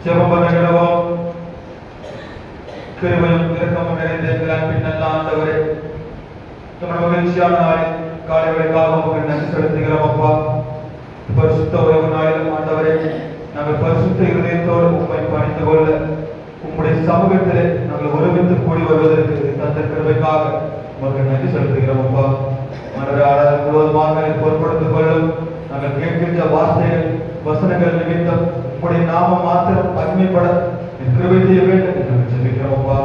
ஜெபம் பண்ணுகிறோம். கிருபையும் இரக்கமும் நிறைந்த எங்கள் அன்பின் நல்ல ஆண்டவரே, நம்முடைய மகிழ்ச்சியான நாளில் காலை வேளைக்காக உங்களுக்கு நன்றி செலுத்துகிறோம். அப்பா, பரிசுத்த உறவு நாளிலும் ஆண்டவரே, நாங்கள் பரிசுத்த இருதயத்தோடு உண்மை பணிந்து கொள்ள உங்களுடைய சமூகத்திலே நாங்கள் ஒருமித்து கூடி வருவதற்கு தந்த கிருபைக்காக உங்களுக்கு நன்றி செலுத்துகிறோம். அப்பா, ஆண்டவரே, ஆராதனை முழுவதுமாக பொருட்படுத்திக் கொள்ளும். நாங்கள் கேட்கின்ற வார்த்தைகள் வசனங்கள் நிமித்தம் உங்களுடைய நாமம் மாத்திரம் மகிமைப்பட கிருபை செய்ய வேண்டும் என்று நாங்கள் ஜெபிக்கிறோம். அப்பா,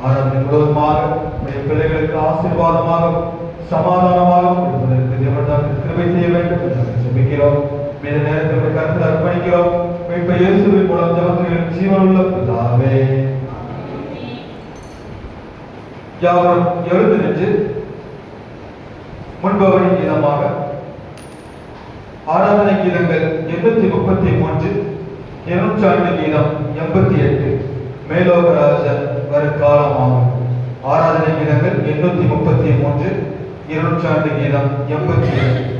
ஆராதனை முழுவதுமாக உங்களுடைய பிள்ளைகளுக்கு ஆசீர்வாதமாகவும் சமாதானமாகவும் இருப்பதற்கு தேவன் கிருபை செய்ய வேண்டும் என்று நாங்கள் ஜெபிக்கிறோம். மீத நேரத்தில் கருத்தில் அர்ப்பணிக்கிறோம். மீட்பர் இயேசுவின் மூலம் ஜெபத்தில் ஜீவனுள்ள பிதாவே. யாவரும் எழுந்து நின்று முன்பவனி கீதமாக ஆராதனை கீதங்கள் 833, 200 கீதம் 88 மேலோகராஜன் வருக்காலமாகும். ஆராதனை கீதங்கள் 833, 200 கீதம் 88.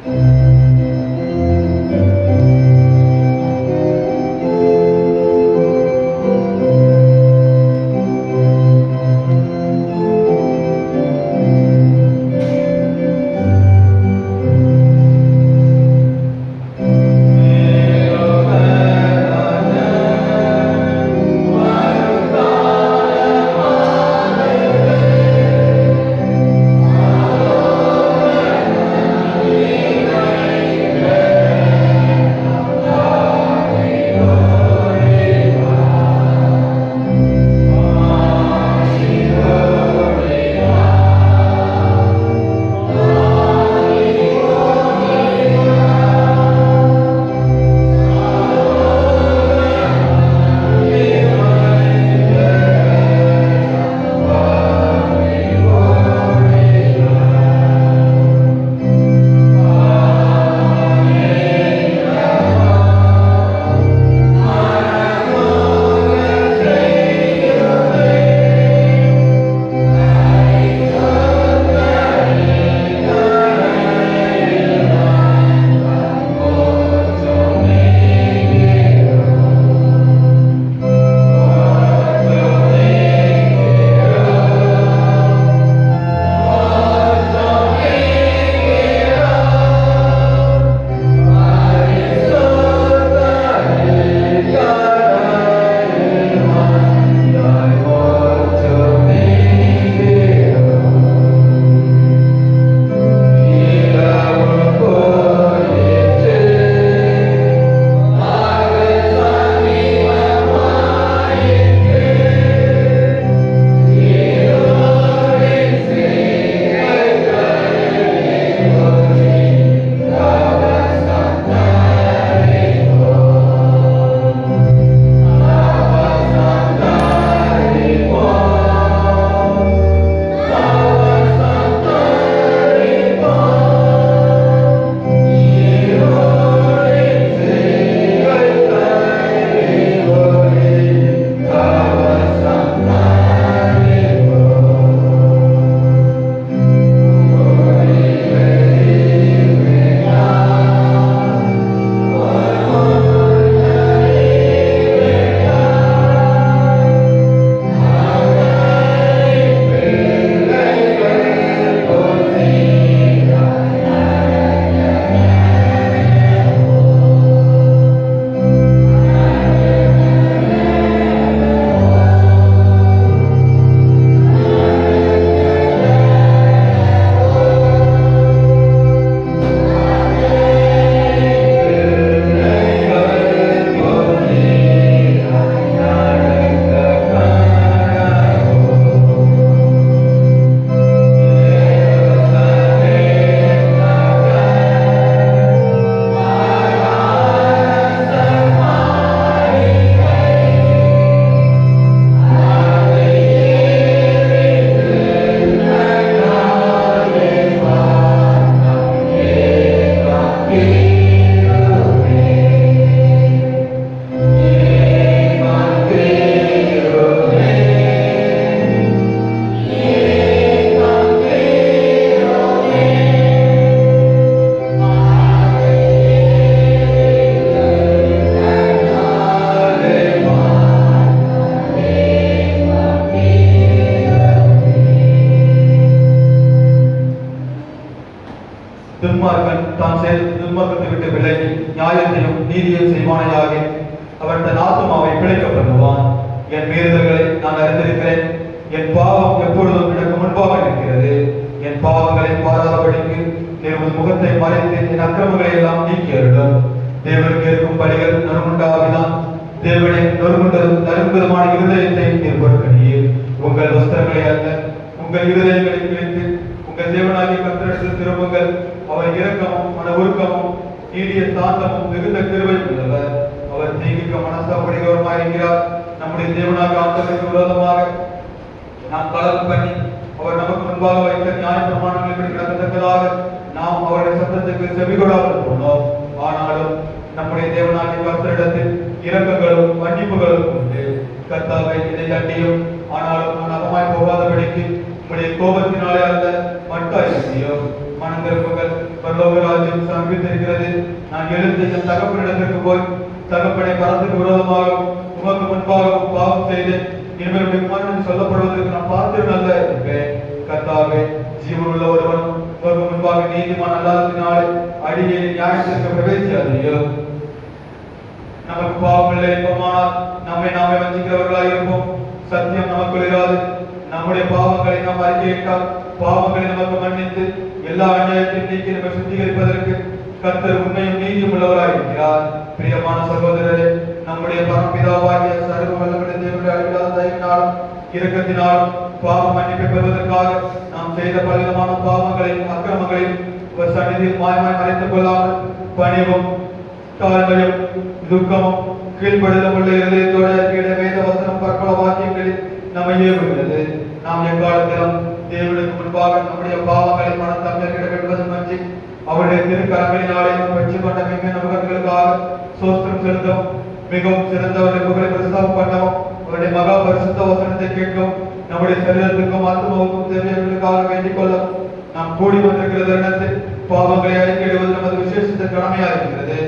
Oh நியாயத்தையும் நீதியும் செய்வானையாக. அவன் தன் ஆத்மாவை பிழைக்க பண்ணுவான். என் மீறுதல்களை நான் அறிந்திருக்கிறேன். என் பாவம் எப்பொழுதும் எனக்கு முன்பாக இருக்கிறது. என் பாவங்களை பாராதபடிக்கு நீர் உன் முகத்தை மறைத்து என் அக்கிரமங்களை எல்லாம் நீக்கி அருளும். தேவனுக்கு இருக்கும் பலிகள் நறுமுண்டாவிதான். தேவனை நொறுங்குண்டதும் நறுங்குதமான இருதயத்தை நீர் பொறுக்கணியே. உங்கள் வஸ்திரங்களை அல்ல, உங்கள் இருதயங்களை கிழித்து உங்கள் தேவனாகிய கர்த்தரிடத்தில் திரும்புங்கள். அவர் இரக்கமும் மன உருக்கமும் நீடிய சாந்தமும் மிகுந்த கிருபை உள்ளவர். அவர் தீங்குக்கு மனஸ்தாபடிகரமாயிருக்கிறார். நம்முடைய தேவனாக ஆண்டவருக்கு விரோதமாக நாம் கலந்து பண்ணி அவர் நமக்கு முன்பாக வைத்த நியாய பிரமாணங்களை நடக்கத்தக்கதாக நாம் அவருடைய சத்தத்துக்கு செவிகொடாமல் போனோம். ஆனாலும் நம்முடைய தேவனாகிய கர்த்தரிடத்தில் இரக்கங்களும் மன்னிப்புகளும் உண்டு. கர்த்தாவை இதை தண்டியும், ஆனாலும் நான் அகமாய் போகாதபடிக்கு உங்களுடைய கோபத்தினாலே அல்ல மட்டாயும் மனம் திருப்புங்கள். பரலோக ராஜ்யம் சமீபித்திருக்கிறது. நான் எழுந்து என் தகப்பனிடத்திற்கு போய் தகப்பனை பரத்துக்கு விரோதமாகவும் உமக்கு முன்பாகவும் பாவம் செய்தேன். இனிமேல் விமானம் சொல்லப்படுவதற்கு நான் பார்த்து நல்ல இருப்பேன். கர்த்தாவே, ஜீவனுள்ள ஒருவன் உமக்கு முன்பாக நீதிமான் அல்லாததினாலே அடியே நியாயத்திற்கு பிரவேசியாதையோ. நமக்கு பாவம் இல்லை என்போமானால் நம்மை நாமே வஞ்சிக்கிறவர்களாக இருப்போம். சத்தியம் நமக்குள் இராது. நம்முடைய பாவங்களை நாம் அறிக்கையிட்டால் பாவங்களை நமக்கு மன்னித்து எல்லா அநியாயத்தையும் நீக்கி நம்மை சுத்திகரிப்பதற்கு கர்த்தர் உண்மையும் நீதியும் உள்ளவராக இருக்கிறார். பிரியமான சகோதரரே, நம்முடைய பரம்பிதாவாகிய சர்வ வல்லமையுள்ள தேவனுடைய அழிவில்லாத தயவினாலும் இரக்கத்தினாலும் பாவ மன்னிப்பை பெறுவதற்காக நாம் செய்த பலவிதமான பாவங்களையும் அக்கிரமங்களையும் ஒரு சன்னிதியில் மாயமாய் மறைத்துக் கொள்ளாமல் பணிவும் தாழ்மையும் துக்கமும் கீழ்ப்படுதலும் உள்ள இருதயத்தோடு வேத வசனம் பற்பல வாக்கியங்களில் நம்மை ஏவுகிறது. நாம் எக்காலத்திலும் தேவனுக்கு முன்பாக நம்முடைய பாவங்களை மனத்தமிழர்களிடம் என்பதுமன்றி அவருடைய திருக்கரங்களினாலே பற்றி கொண்ட மிக நபர்களுக்காக சோஸ்திரம் செலுத்தவும் மிகவும் சிறந்தவருடைய புகழை பிரஸ்தாபம் பண்ணவும் அவருடைய மகா பரிசுத்த வசனத்தை கேட்கும் நம்முடைய சரீரத்துக்கும் ஆத்மாவுக்கும் தேவைகளுக்காக வேண்டிக் கொள்ளவும் நாம் கூடி வந்திருக்கிற தருணத்தில் பாவங்களை அறிக்கையிடுவது நமது விசேஷத்த கடமையாக இருக்கிறது.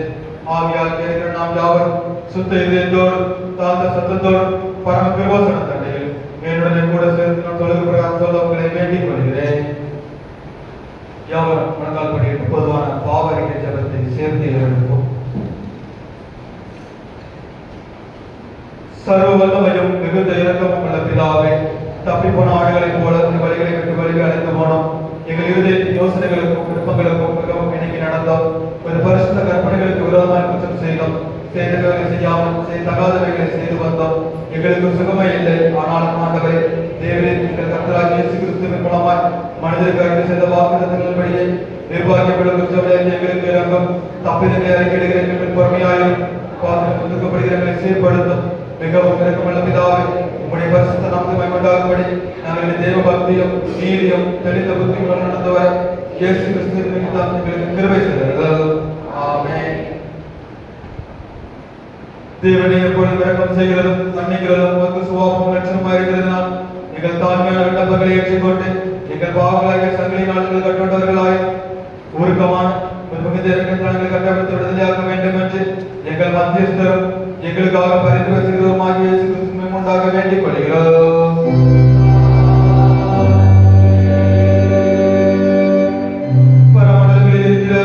ஆகியால் கேட்கிற நாம் யாவரும் சுத்த இதயத்தோடும் தாழ்ந்த சத்தத்தோடும் பரம கிருபாசன தண்டையில் என்னுடைய கூட சேர்த்து நான் தொழுகு பிரகாரம் சொல்ல உங்களை வேண்டிக் கொள்கிறேன். யாவரும் மனதால் படிக்கிட்டு பொதுவான பாவரிக்கை ஜபத்தை சேர்த்து எழுப்போம். சர்வ வல்லமையும் மிகுந்த இரக்கமும் உள்ள பிதாவே, தப்பிப்போன ஆடுகளைப் போல வழிகளை விட்டு வழிகளை அழைத்து போனோம். எங்கள் இருதயத்தின் யோசனைகளுக்கும் விருப்பங்களுக்கும் மிகவும் இணங்கி நடந்தோம். ஒரு பரிசுத்த கற்பனைகளுக்கு விரோதமாக குற்றம் செய்தோம். செய்தவைகளை செய்யாமல் தகாதவைகளை செய்து வந்தோம். எங்களுக்கு சுகமே இல்லை. ஆனாலும் ஆண்டவரே தேவரே, எங்கள் கர்த்தராகிய இயேசு கிறிஸ்துவின் மூலமாய் மனிதருக்கு அறிக்கை செய்த வாக்குத்தத்தங்களின்படியே நிர்வாகிக்கப்படும் குற்றங்களை எங்களுக்கு இறங்கும். தப்பிதங்களை அறிக்கையிடுகிற எங்கள் பொறுமையாயும் பாத்திரம் கொடுக்கப்படுகிறவர்களை சீர்படுத்தும். மிகவும் இரக்கமுள்ள பிதாவே, உம்முடைய பரிசுத்த நாமத்தை உண்டாகும்படி நாங்கள் தேவ பக்தியும் நீதியும் தெளிந்த புத்தியுடன் நடந்து வர இயேசு கிறிஸ்துவின் நிமித்தம் எங்களுக்கு கிருபை செய்தீர்கள். ஆமென். தேவனை எப்பொழுதும் இரக்கம் செய்கிறதும் மன்னிக்கிறதும் உமக்கு சுபாவமும் லட்சணமாக இருக்கிறதுனால் எங்கள் தாழ்மையான விண்ணப்பங்களை ஏற்றுக்கொண்டு எங்கள் பாவங்களாகிய சங்கிலி நாடுகள் கட்டுண்டவர்களாய் உருக்கமான மிகுந்த இரக்கத்தனங்களை கட்டமைத்து விடுதலையாக்க வேண்டும் என்று எங்கள் மத்தியஸ்தரும் எங்களுக்காக பரிந்துரை செய்கிறதுமாகிய இயேசு கிறிஸ்துவின் உண்டாக வேண்டிக் கொள்கிறோம். பரமண்டலங்களில் இருக்கிற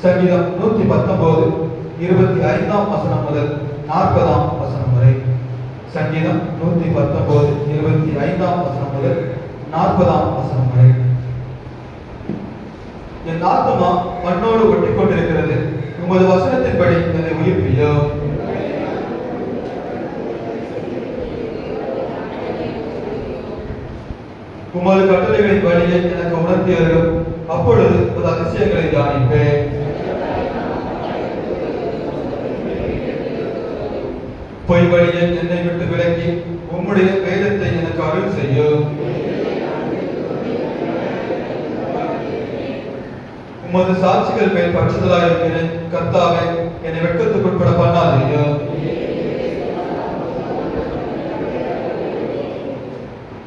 சங்கீதம் 119 25ஆம் வசனம் முதல் 40ஆம் வசனம் வரை. சங்கீதம் 119 25ஆம் வசனம் முதல் 40ஆம் வசனம் வரை. என் ஆத்துமா மண்ணோடு ஒட்டி கொண்டிருக்கிறது, உமது வசனத்தின்படி என்னை உயிர்ப்பியும். உமது கட்டளைகளின் வழியை எனக்கு உணர்த்தியர்களும், அப்பொழுது ஒரு அதிசயங்களை தியானிப்பேன். பொய் வழியை என்னை விட்டு விலக்கி உம்முடைய வேதத்தை எனக்கு அருள் செய்யும். உமது சாட்சிகள் மேல் பற்றுதலாயிருக்கிறேன். கர்த்தாவே, என்னை வெட்கத்துக்குட்பட பண்ணாதீரும்.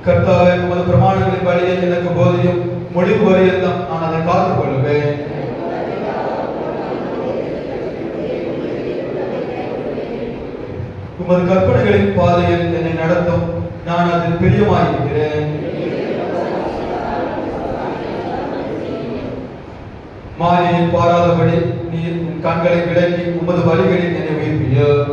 கர்த்தாவே, உமது பிரமாணங்களின் வழியை எனக்கு போதியும். முடிவு வரையெல்லாம் நான் அதை காத்துக் கொள்ளுவேன். உமது கற்பனைகளின் பாதையில் என்னை நடத்தும். நான் அதில் பிரியமாயிருக்கிறேன். மாயை பாராதபடி நீர் உன் கண்களை விலக்கி உமது வழிகளில் என்னை உயிர்ப்பியும்.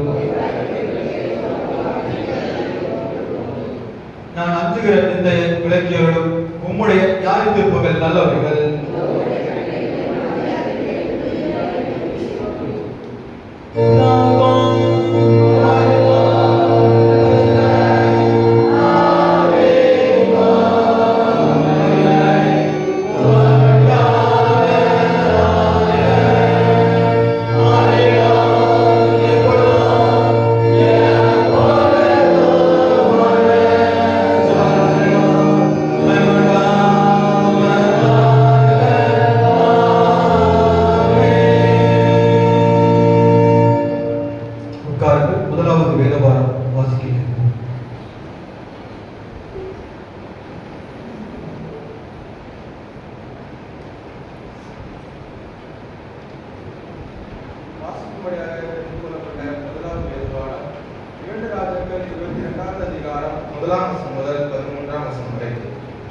நான் அஞ்சுகிற நிந்தையை விலக்கியவர்களும் உம்முடைய நியாய தீர்ப்புகள் நல்லவர்கள். முதலாவது வேதபாரம் வாசிக்கிறேன். வாசிக்கும்படியாக எடுத்துக்கொள்ளப்பட்ட முதலாவது வேதபாரம் 2 ராஜாக்கள் 22ஆம் அதிகாரம் 1ஆம் வசனம் முதல் 13ஆம் வசனம் வரை.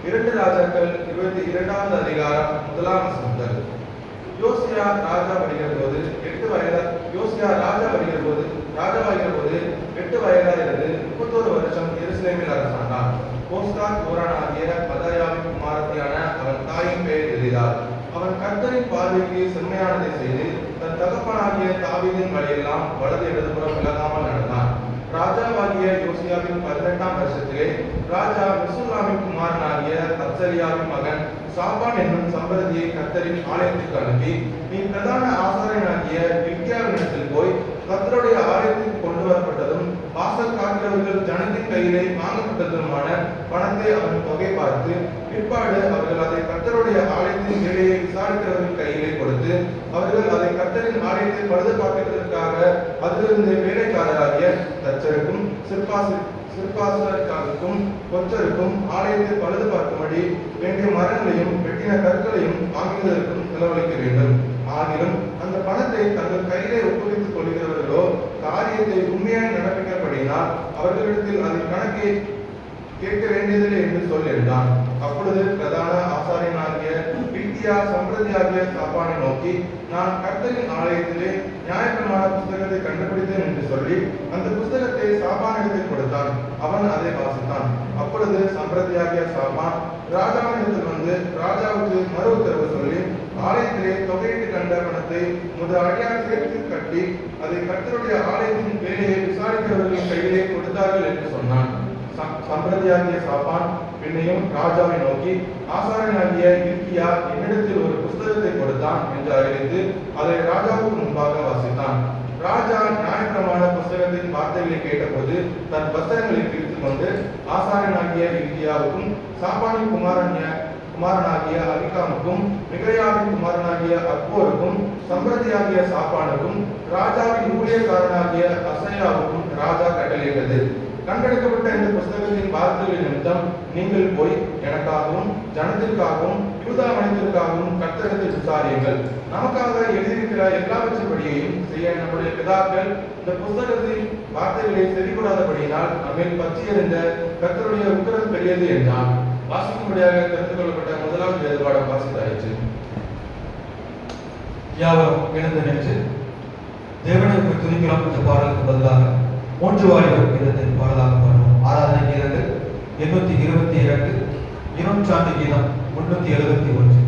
2 ராஜாக்கள் 22ஆம் அதிகாரம் 1ஆம் வசனம் முதல். யோசியா ராஜா வருகிற போது 8 வயதாகிறது. 31 வருஷம் எருசலேமில் அரசாண்டார். போஸ்காத் ஊரானாகிய பதாயாவின் குமாரத்தியான அவன் தாயின் பெயர் எலிதாள். அவன் கர்த்தரின் பார்வைக்கு செம்மையானதை செய்து தன் தகப்பனாகிய தாவீதின் வழியெல்லாம் வலது இடதுபுறம் விலகாமல் நடந்தான். ராஜாவாகிய யோசியாவின் 18ஆம் வருஷத்திலே ராஜா மெசுல்லாமின் குமாரனாகிய அப்சலியாவின் மகன் சாபான் என்னும் சம்பரதியை கர்த்தரின் ஆலயத்திற்கு அனுப்பி, நீ பிரதான ஆசாரியனாகிய இல்க்கியாவினிடத்தில் போய் கர்த்தருடைய ஆலயத்திற்கு கொண்டு வரப்பட்டதும் வாசல் காக்கிறவர்கள் ஜனத்தின் கையிலே வாங்கப்பட்டதுமான பணத்தை அவன் தொகை பார்த்து, பிற்பாடு அவர்கள் அதை கர்த்தருடைய ஆலயத்தின் வேலையை விசாரிக்கிறவர்கள் கையிலே கொடுத்து, அவர்கள் அதை கர்த்தரின் ஆலயத்தை பழுது பார்க்கிறதற்காக அதிலிருந்து வேலைக்காரராகிய தச்சருக்கும் சிற்பாசுரருக்கும் கொச்சருக்கும் ஆலயத்தை பழுது பார்க்கும்படி வேண்டிய மரங்களையும் வெட்டின கற்களையும் வாங்குவதற்கும் செலவழிக்க வேண்டும். ஆகிலும் அந்த பணத்தை தங்கள் கையிலே ஒப்புவித்துக் கொள்கிறவர்களோ காரியத்தை உண்மையாக நடப்பிக்கப்படினால் அவர்களிடத்தில் அதன் கணக்கை கேட்க வேண்டியதில்லை என்று சொல் என்றான். அப்பொழுது பிரதான ஆசாரியனாகிய இல்க்கியா சம்பிரதியாகிய சாப்பானை நோக்கி, நான் கர்த்தரின் ஆலயத்திலே நியாயப்பிரமாண புஸ்தகத்தை கண்டுபிடித்தேன் என்று சொல்லி அந்த புஸ்தகத்தை சாப்பானிடத்தில் கொடுத்தான். அவன் அதை வாசித்தான். அப்பொழுது சம்பிரதியாகிய சாப்பான் ராஜாவினிடத்தில் வந்து ராஜாவுக்கு மறு உத்தரவு சொல்லி, ஆலயத்திலே தொகையிட்டு கண்ட பணத்தை முதல் அடியார் சேர்த்து கட்டி அதை கர்த்தருடைய ஆலயத்தின் வேலையை விசாரிக்கிறவர்களின் கையிலே கொடுத்தார்கள் என்று சொன்னான். சம்பிரதியாகிய சாப்பான் பின்னையும் ராஜாவை நோக்கி, ஆசாரியனாகிய இல்க்கியா என்னிடத்தில் ஒரு புஸ்தகத்தை கொடுத்தான் என்று அறிவித்து அதை ராஜாவுக்கு முன்பாக வாசித்தான். ராஜா நியாயப்பிரமாண புஸ்தகத்தின் வார்த்தைகளை கேட்டபோது தன் வஸ்திரங்களை பிரித்துக் கொண்டு ஆசாரியனாகிய இல்க்கியாவுக்கும் சாப்பானின் குமாரனாகிய அகிகாமுக்கும் மிகாயாவின் குமாரனாகிய அக்போருக்கும் சம்பிரதியாகிய சாப்பானுக்கும் ராஜாவின் ஊழியக்காரனாகிய அசையாவுக்கும் ராஜா கட்டளையிட்டது, கண்டெடுக்கப்பட்ட இந்த புஸ்தகத்தின் வார்த்தைகளின் நிமித்தம் நீங்கள் போய் எனக்காகவும் ஜனத்திற்காகவும் யூதா மனிதருக்காகவும் கர்த்தரிடத்தில் விசாரியுங்கள். நமக்காக எழுதியிருக்கிற எல்லாவற்றின்படியையும் செய்ய நம்முடைய பிதாக்கள் இந்த புஸ்தகத்தின் வார்த்தைகளை செவிக்கூடாதபடியினால் நம்மில் பற்றியிருந்த கர்த்தருடைய உத்தரவு பெரியது என்றான். வாசிக்கும்படியாக தெரிந்து கொள்ளப்பட்ட முதலாவது வேதபாடம் வாசித்தாயிற்று. யாவரும் எழுந்து நின்று தேவனை துதிக்கலாம் என்ற பாடலுக்கு பதிலாக மூன்று வாலிபர் கீதத்தை பாடலாக பாடுவோம். ஆராதனை கீதங்கள் 822, இனொன்றாண்டு கீதம் 371,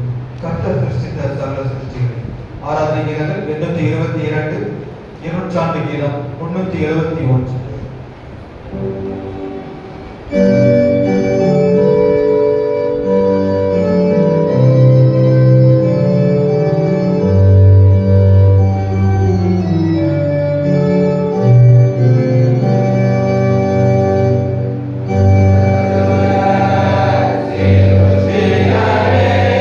கர்த்தர் சிருஷ்டித்த சகல சிருஷ்டிகள். ஆராதனை கீதங்கள் 822, இனொன்றாண்டு கீதம் 371. Come on.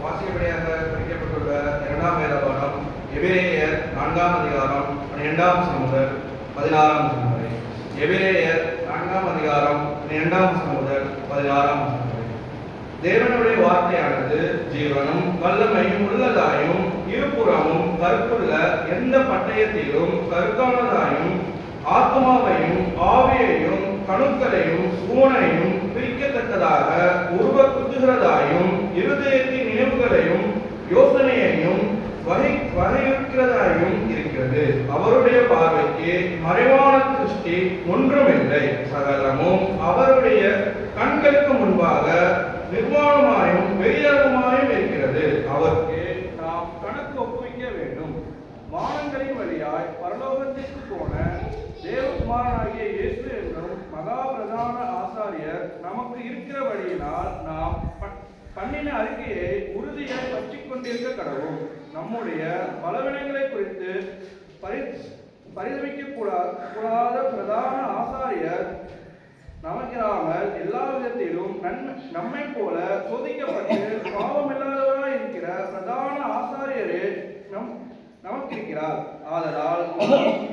வாசிக்கப்படியாக படிக்கப்பட்டுள்ள இரண்டாம் வேத பாடம் எபிரேயர் 4ஆம் அதிகாரம் 12ஆம் வசனம் முதல் 16ஆம் வசனம் வரை. எபிரேயர் 4ஆம் அதிகாரம் 12ஆம் வசனம் முதல் 16ஆம் வசனம் வரை. தேவனுடைய வார்த்தையானது ஜீவனும் வல்லமையும் உள்ளதாயும் இருபுறமும் கருத்துள்ள எந்த பட்டயத்திலும் கருக்கானதாயும் ஆத்மாவையும் ஆவியையும் கணுக்களையும் ஊனையும் பிரிக்கத்தக்கதாக உருவ குத்துகிறதாயும் இருதயத்தின் நினைவுகளையும் யோசனையையும் வகையிருக்கிறதாயும் இருக்கிறது. அவருடைய பார்வைக்கு மறைவான திருஷ்டி ஒன்றுமில்லை, சகலமும் அவருடைய கண்களுக்கு முன்பாக நிர்வாணமாயும் வெளியாகமாயும் இருக்கிறது. அவருக்கு நாம் கணக்கு ஒப்புவிக்க வேண்டும். வானங்களின் வழியாய் பரலோகத்திற்கு போன தேவகுமாரனாகிய இயேசு என்னும் மகா பிரதான ஆசாரியர் நமக்கு இருக்கிற வழியினால் நாம் பண்ணின அறிக்கையை உறுதியாய் பற்றிக் கொண்டிருக்க கடவும். நம்முடைய பலவீனங்களை குறித்து பரிதவிக்க கூடாத பிரதான ஆசாரியர் நமக்கிராமல் எல்லா விதத்திலும் நம்மை போல சோதிக்கப்பட்டு பாவம் இல்லாதவராய் இருக்கிற பிரதான ஆசாரியரே நமக்கிருக்கிறார். ஆதலால்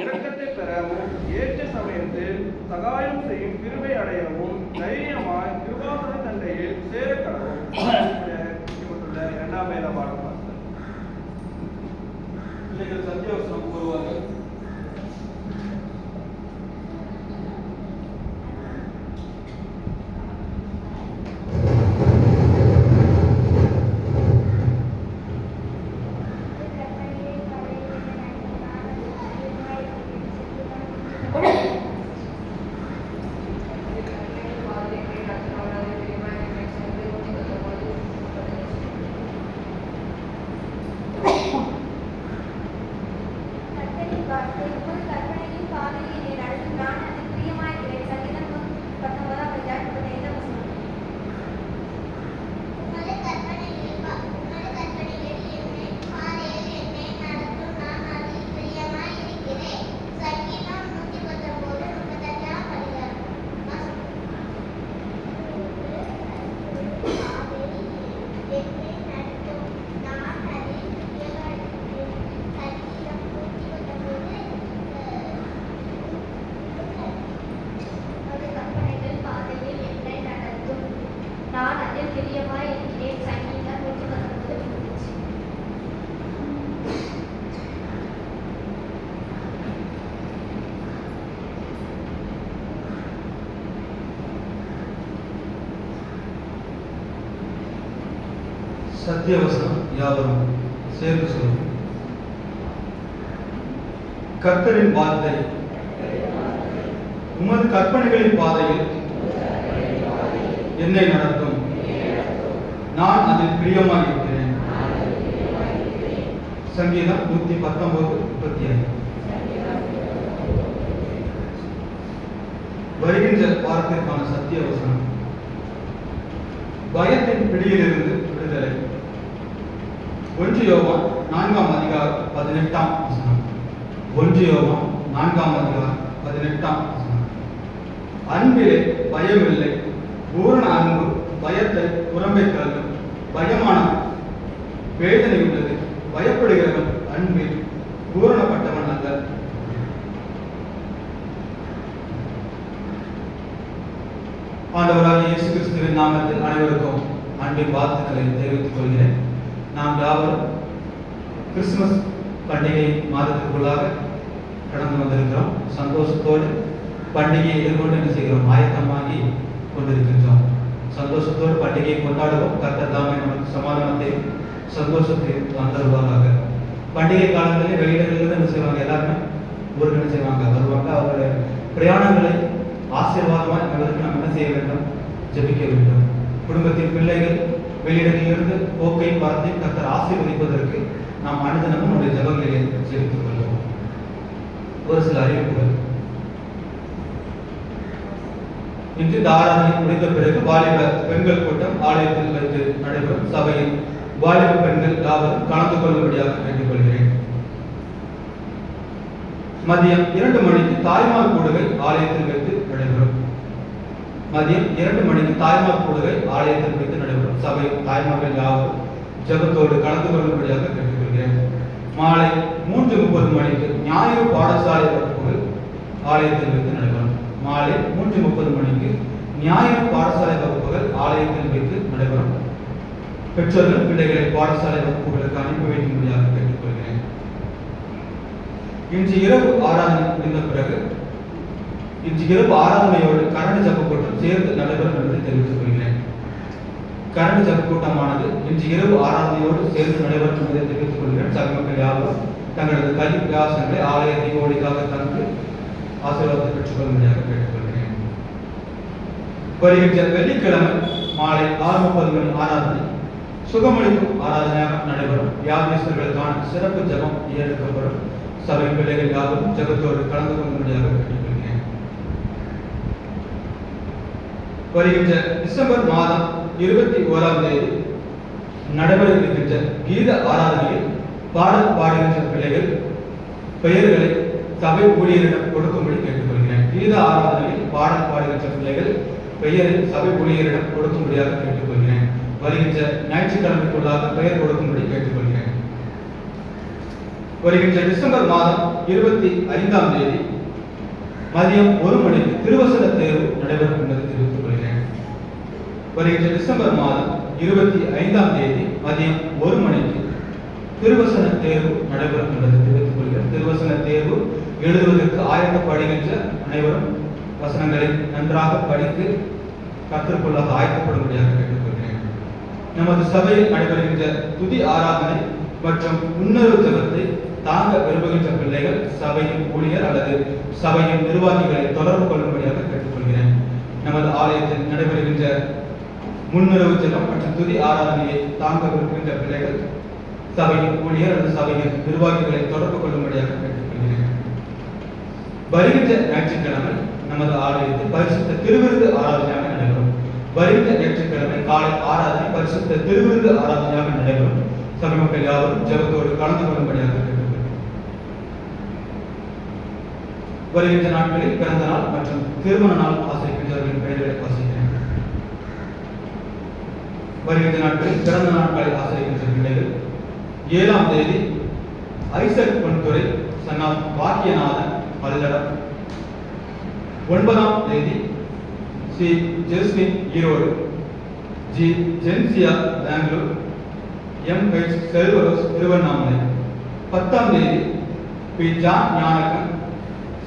இரக்கத்தை பெறவும் ஏற்ற சமயத்தில் சகாயம் செய்யும் கிருபை அடையவும் தைரியமாய் கிருபாசன தண்டையில் சேரக்கடவும். இரண்டாம் வேத பாடம் பிள்ளைகள் சத்தியவசனம் கூறுவார்கள். சத்தியவசனம் யாவரும் சேர்ந்து சொல்லும். கர்த்தரின் வார்த்தை உமது கற்பனைகளின் பாதையில் என்னை நடத்தும், நான் அதில் பிரியமாக இருக்கிறேன். சங்கீதம் 119:35. வருகின்ற வாரத்திற்கான சத்தியவசனம் பயத்தின் பிடியிலிருந்து விடுதலை. 1 யோவான் 4ஆம் அதிகாரம் 18ஆம் வசனம். 1 யோவான் 4ஆம் அதிகாரம் 18ஆம் வசனம். அன்பிலே பயமில்லை, பூரண அன்பு பயத்தை புறம்பே தள்ளும். பயமானது வேதனை உள்ளது, பயப்படுகிறவன் அன்பில் பூரணப்பட்டவன் அல்ல. ஆண்டவராகிய இயேசு கிறிஸ்துவின் நாமத்தில் அனைவருக்கும் அன்பின் வாழ்த்துக்களை தெரிவித்துக் கொள்கிறேன். நாம் யாவரும் கிறிஸ்துமஸ் பண்டிகை மாதத்திற்குள்ளாக கடந்து வந்திருக்கிறோம். சந்தோஷத்தோடு பண்டிகையை எதிர்கொண்டு என்ன செய்கிறோம்? ஆயத்தமாகி கொண்டிருக்கின்றோம். சந்தோஷத்தோடு பண்டிகையை கொண்டாடுவோம். கர்த்தர் தாமே நமக்கு சமாதானத்தையும் சந்தோஷத்தையும் தந்தருவாராக. பண்டிகை காலங்களில் வெளியிடங்களிலிருந்து என்ன செய்வாங்க? எல்லாருமே ஊருக்கு என்ன செய்வாங்க? வருவாங்க. அவருடைய பிரயாணங்களை ஆசீர்வாதமாக நடவதற்கு நாம் என்ன செய்ய வேண்டும்? ஜெபிக்க வேண்டும். குடும்பத்தின் பிள்ளைகள் வெளியிடங்களிலிருந்து போக்கையும் வரத்தையும் கர்த்தர் ஆசீர்வதிப்பதற்கு நாம் அனுதினமும் நம்முடைய ஜெபங்களிலே செலுத்திக் கொள்வோம். ஒரு சில அறிவிப்புகள். இன்று இந்த ஆராதனை முடிந்த பிறகு வாலிப பெண்கள் கூட்டம் ஆலயத்தில் வைத்து நடைபெறும். சபையில் வாலிப பெண்கள் யாவரும் கலந்து கொள்ளும்படியாக கேட்டுக்கொள்கிறேன். மதியம் 2 மணிக்கு தாய்மார் கூடுகை ஆலயத்தில் வைத்து நடைபெறும். மதியம் 2 மணிக்கு தாய்மார் கூடுகை ஆலயத்தில் வைத்து நடைபெறும். சபை தாய்மார்கள் யாவரும் ஜெபத்தோடு கலந்து கொள்ளும்படியாக கேட்டுக்கொள்கிறேன். மாலை 3:30 மணிக்கு ஞாயிறு பாடசாலை வகுப்புகள் ஆலயத்தில் வைத்து நடைபெறும். மாலை 3:30 மணிக்கு ஞாயிறு பாடசாலை வகுப்புகள் ஆலயத்தில் வைத்து நடைபெறும். பெற்றோர்கள் பிள்ளைகளை பாடசாலை வகுப்புகளுக்கு அனுப்பி வைக்கும்படியாக கேட்டுக்கொள்கிறேன். இன்று இரவு ஆராதனை முடிந்த பிறகு இன்று இரவு ஆராதனையோடு கரண்ட் ஜப கூட்டம் சேர்ந்து நடைபெறும் என்பதை தெரிவித்துக் கொள்கிறேன். கரண்ட் ஜப கூட்டமானது இன்று இரவு ஆராதனையோடு சேர்ந்து நடைபெறும் என்பதை தெரிவித்துக் கொள்கிறேன். சபை மக்கள் யாரும் தங்களது கை பிரயாசங்களை ஆலய தீபோடிக்காக தந்து ஆசீர்வாதத்தை பெற்றுக் கொள்ளும்படியாக கேட்டுக்கொள்கிறேன். வருகின்ற வெள்ளிக்கிழமை மாலை 6:30 மணி ஆராதனை சுகமளிக்கும் ஆராதனையாக நடைபெறும். வியாதியஸ்தர்களுக்கான சிறப்பு ஜபம் ஏறெடுக்கப்படும். சபை பிள்ளைகள் யாரும் ஜபத்தோடு கலந்து கொள்ளும்படியாக கேட்டுக்கொள்கிறேன். வருகின்ற டிசம்பர் மாதம் 21ஆம் தேதி நடைபெற இருக்கின்ற கீத ஆராதனையில் பாடல் பாடுகின்ற பிள்ளைகள் பெயர்களை சபை ஊழியரிடம் கொடுக்கும்படி கேட்டுக்கொள்கிறேன். கீத ஆராதனையில் பாடல் பாடுகின்ற பிள்ளைகள் பெயரை சபை ஊழியரிடம் கொடுக்கும்படியாக கேட்டுக்கொள்கிறேன். வருகின்ற ஞாயிற்றுக்கிழமைக்குள்ளாக பெயர் கொடுக்கும்படி கேட்டுக்கொள்கிறேன். வருகின்ற டிசம்பர் மாதம் 25ஆம் தேதி மதியம் 1 மணிக்கு திருவசன தேர்வு நடைபெறும் என்பதை தெரிவித்துக் கொள்கிறேன். வருகின்ற டிசம்பர் மாதம் 25ஆம் தேதி மதியம் 1 மணிக்கு திருவசன தேர்வு நடைபெறும் என்பதை தெரிவித்துக் கொள்கிறேன். திருவசன தேர்வு எழுதுவதற்கு ஆயத்தப்படுகின்ற அனைவரும் வசனங்களை நன்றாக படித்து கற்றுக்கொள்ள ஆயத்தப்படும்படியாக கேட்டுக்கொள்கிறேன். நமது சபையில் நடைபெறுகின்ற துதி ஆராதனை மற்றும் உன்னத ஜபத்தை தாங்க விரும்புகின்ற பிள்ளைகள் சபையின் ஊழியர் அல்லது சபையின் நிர்வாகிகளை தொடர்பு கொள்ளும்படியாக கேட்டுக்கொள்கிறேன். நமது ஆலயத்தில் நடைபெறுகின்ற முன்னுறவு ஜபம் மற்றும் துதி ஆராதனையை தாங்க விரும்புகின்ற பிள்ளைகள் சபையின் ஊழியர் அல்லது சபையின் நிர்வாகிகளை தொடர்பு கொள்ளும்படியாக கேட்டுக்கொள்கிறேன். வருகின்ற ஞாயிற்றுக்கிழமை நமது ஆலயத்தில் பரிசுத்த திருவிருந்து ஆராதனையாக நடைபெறும். வருகின்ற ஞாயிற்றுக்கிழமை காலை ஆராதனை பரிசுத்த திருவிருந்து ஆராதனையாக நடைபெறும். சபை மக்கள் யாரும் ஜெபத்தோடு கலந்து கொள்ளும்படியாக கேட்டுக்கொள்கிறேன். வருகின்ற நாட்களில் பிறந்த நாள் மற்றும் திருமண நாள் ஆசிரியர்களின் பெயர்களை வாசிக்கிறேன். வருகின்ற நாட்களில் பிறந்த நாட்களை ஆசிரியர்கின்ற பிள்ளைகள் 7ஆம் தேதி ஐசக் பொன்துரை சன்னாம் வாக்கியநாதன் பல்லடம். 9ஆம் தேதி C Jesmin Erode, G Jensiya Bangalore, M H Selvaros Tiruvannamalai. 10ஆம் தேதி P John Gnanagan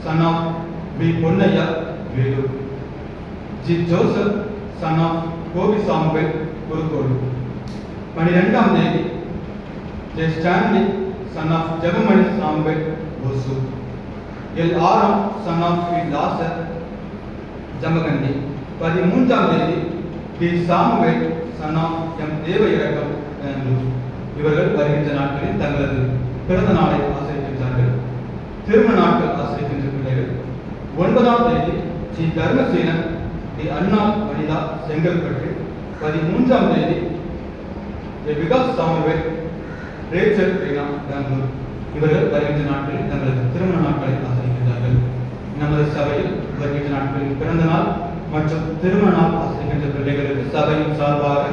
son of P Ponnaiya Vellore, G Joseph son of Gopi சாம்பல் குருக்கோடு. 12ஆம் தேதி J Stanley son of Jegamani சாம்பல் Hosur, L Aram son of P Lazar Jamakhandi. 13ஆம் தேதி P Samuel son of M Devairakkam Bangalore. இவர்கள் வருகின்ற நாட்களில் தங்களது பிறந்த நாளை ஆசிரிக்கின்றார்கள். திருமண நாட்கள் ஆசிரிக்கின்ற பிள்ளைகள் 9ஆம் தேதி ஜி தர்மசீலன் டி அண்ணா வனிதா செங்கல்பட்டு. 13ஆம் தேதி விகாஸ் சாமுவேல் ரேச்சல் ரீனா பெங்களூர். இவர்கள் வருகின்ற நாட்களில் தங்களது திருமண நாட்களை ஆசிரிக்கின்றார்கள். நமது சபையில் வருகின்ற நாட்களில் பிறந்த நாள் மற்றும் திருமண நாள் ஆசிரிக்கின்ற பிள்ளைகளுக்கு சபையின் சார்பாக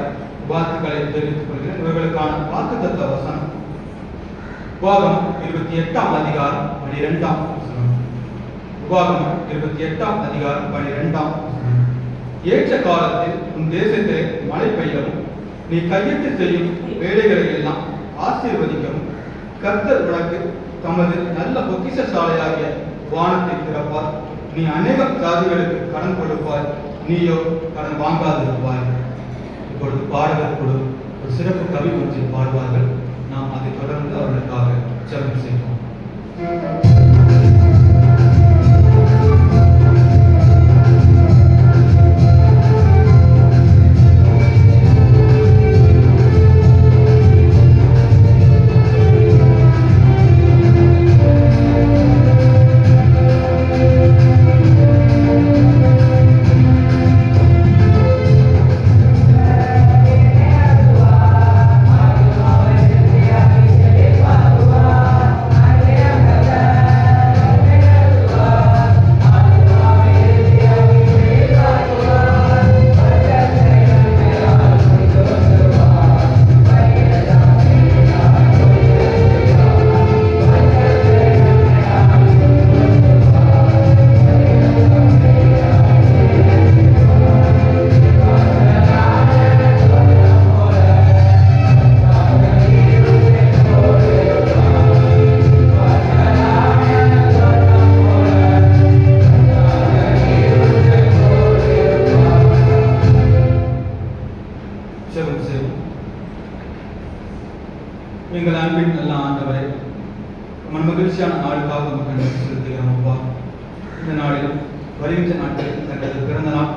வாழ்த்துக்களை தெரிவித்துக் கொள்கிறேன். இவர்களுக்கான வாக்குத்தத்த வசனம் உபாகமம் 28ஆம் அதிகாரம் 12ஆம் வசனம். உபாகமம் 28ஆம் அதிகாரம் 12ஆம் வசனம். ஏற்ற காலத்தில் உன் தேசத்திலே மழை பெய்யவும் நீ கையிட்டு செய்யும் வேலைகளை எல்லாம் ஆசீர்வதிக்கவும் கர்த்தர் உனக்கு தமது நல்ல பொக்கிஷ சாலையாகிய வானத்தை திறப்பார். நீ அநேகம் ஜாதிகளுக்கு கடன் கொடுப்பாய், நீயோ கடன் வாங்காதிருப்பாய். இப்பொழுது பாடகர் குழு ஒரு சிறப்பு கவி ஒன்றை பாடுவார்கள். நாம் அதை தொடர்ந்து அவர்களுக்காக ஜெபம் செய்வோம். Yeah. எங்கள் அன்பின் நல்ல ஆண்டவரை மகிழ்ச்சியான நாளுக்காக நமக்கு நன்றி செலுத்துகிறோம் அப்பா. இந்த நாளில் வருகின்ற நாட்களில் தங்களது பிறந்த நாள்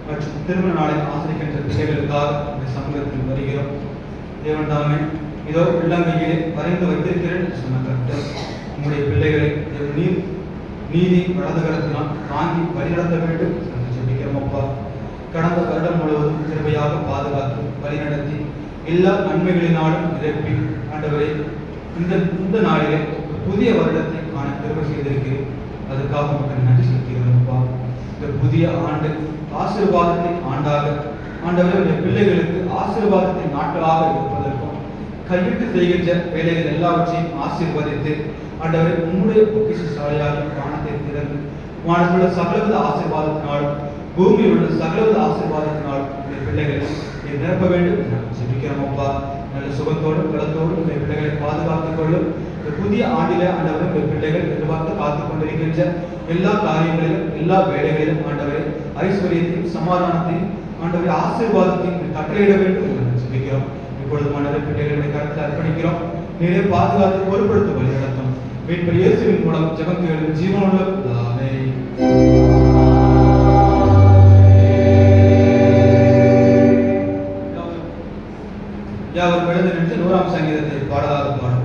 மற்றும் திருமண நாளை ஆசிரிக்கின்ற பிள்ளைகளுக்காக இந்த சமூகத்தில் வருகிறோம். தேவன் தாமே இதோ உள்ளங்கையிலே வரைந்து வைத்திருக்கிறேன் என்று சொன்ன கருத்து உங்களுடைய பிள்ளைகளை நீதி வலதுகரத்தினால் தாங்கி வழிநடத்த வேண்டும் என்று ஜெபிக்கிறோம் அப்பா. கடந்த வருடம் முழுவதும் கிருபையாக பாதுகாத்து வழிநடத்தி எல்லா நன்மைகளினாலும் நிரப்பி ஆண்டவரே இந்த நாளிலே புதிய வருடத்தை காண கிருபை செய்திருக்கிறேன். அதுக்காக மக்கள் நன்றி செலுத்துகிறோம் அப்பா. இந்த புதிய ஆண்டு ஆசீர்வாதத்தின் ஆண்டாக ஆண்டவரே பிள்ளைகளுக்கு ஆசீர்வாதத்தின் நாட்களாக இருப்பதற்கும் கையிட்டு செய்கின்ற வேலைகள் எல்லாவற்றையும் ஆசீர்வதித்து ஆண்டவரே உங்களுடைய பொக்கிஷசாலியாக வானத்தை திறந்து வானத்தில் சகலவித ஆசீர்வாதத்தினாலும் பூமியில் உள்ள சகலவித ஆசீர்வாதத்தினாலும் இந்த பிள்ளைகளை நிரப்ப வேண்டும் என்று ஜெபிக்கிறோம் அப்பா. நல்ல சுகத்தோடும் பலத்தோடும் இந்த பிள்ளைகளை பாதுகாத்துக் கொள்ளும். இந்த புதிய ஆண்டிலே ஆண்டவரை இந்த பிள்ளைகள் எதிர்பார்த்து காத்துக் கொண்டிருக்கின்ற எல்லா காரியங்களிலும் எல்லா வேலைகளிலும் ஆண்டவரை ஐஸ்வர்யத்தையும் சமாதானத்தையும் ஆண்டவரை ஆசீர்வாதத்தையும் கட்டளையிட வேண்டும் என்று ஜெபிக்கிறோம். இப்பொழுது ஆண்டவரை பிள்ளைகளுடைய கருத்தை அர்ப்பணிக்கிறோம். நீரே பாதுகாத்து பொறுப்படுத்த வழி நடத்தும். மீட்பர் இயேசுவின் மூலம் ஜெபம் கேளும் ஜீவனுள்ள பிதாவே. யாவரும் எழுந்து நின்று 100ஆம் சங்கீதத்தை பாடலாக பாடும்.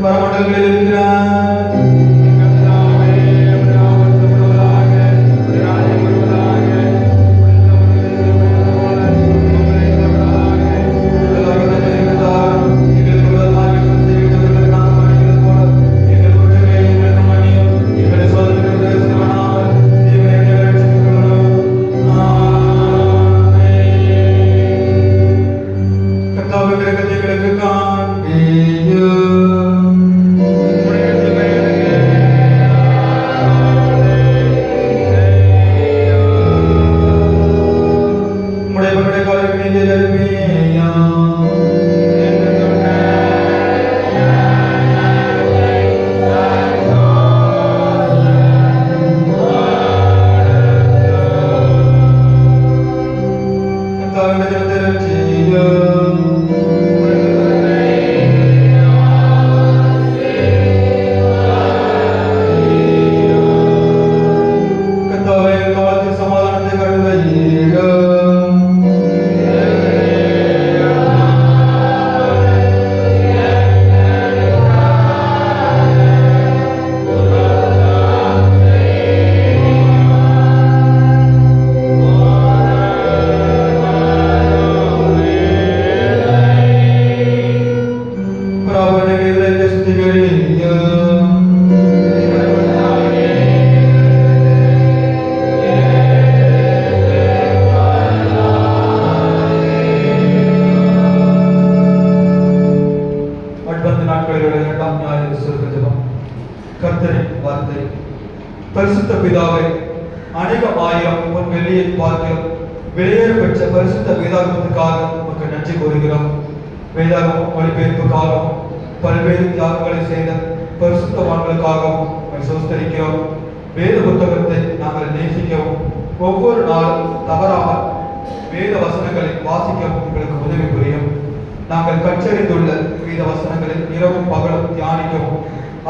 பரமண்டலங்களில் இருக்கிறார். அநேகம் ஆயிரம் உன் வெள்ளியை பார்க்கிறோம். வெளியேற பெற்ற பரிசுத்த வேதாகமத்துக்காக உமக்கு நன்றி கூறுகிறோம். வேதாகமம் மொழிபெயர்ப்புக்காகவும் பல்வேறு தியாகங்களை செய்த பரிசுத்தவான்களுக்காகவும் உம்மை சோஸ்தரிக்கிறோம். வேத புத்தகத்தை நாங்கள் நேசிக்கவும் ஒவ்வொரு நாளும் தவறாமல் வேத வசனங்களை வாசிக்கவும் எங்களுக்கு உதவி புரியும். நாங்கள் கற்றறிந்துள்ள வேத வசனங்களை இரவும் பகலும் தியானிக்கவும்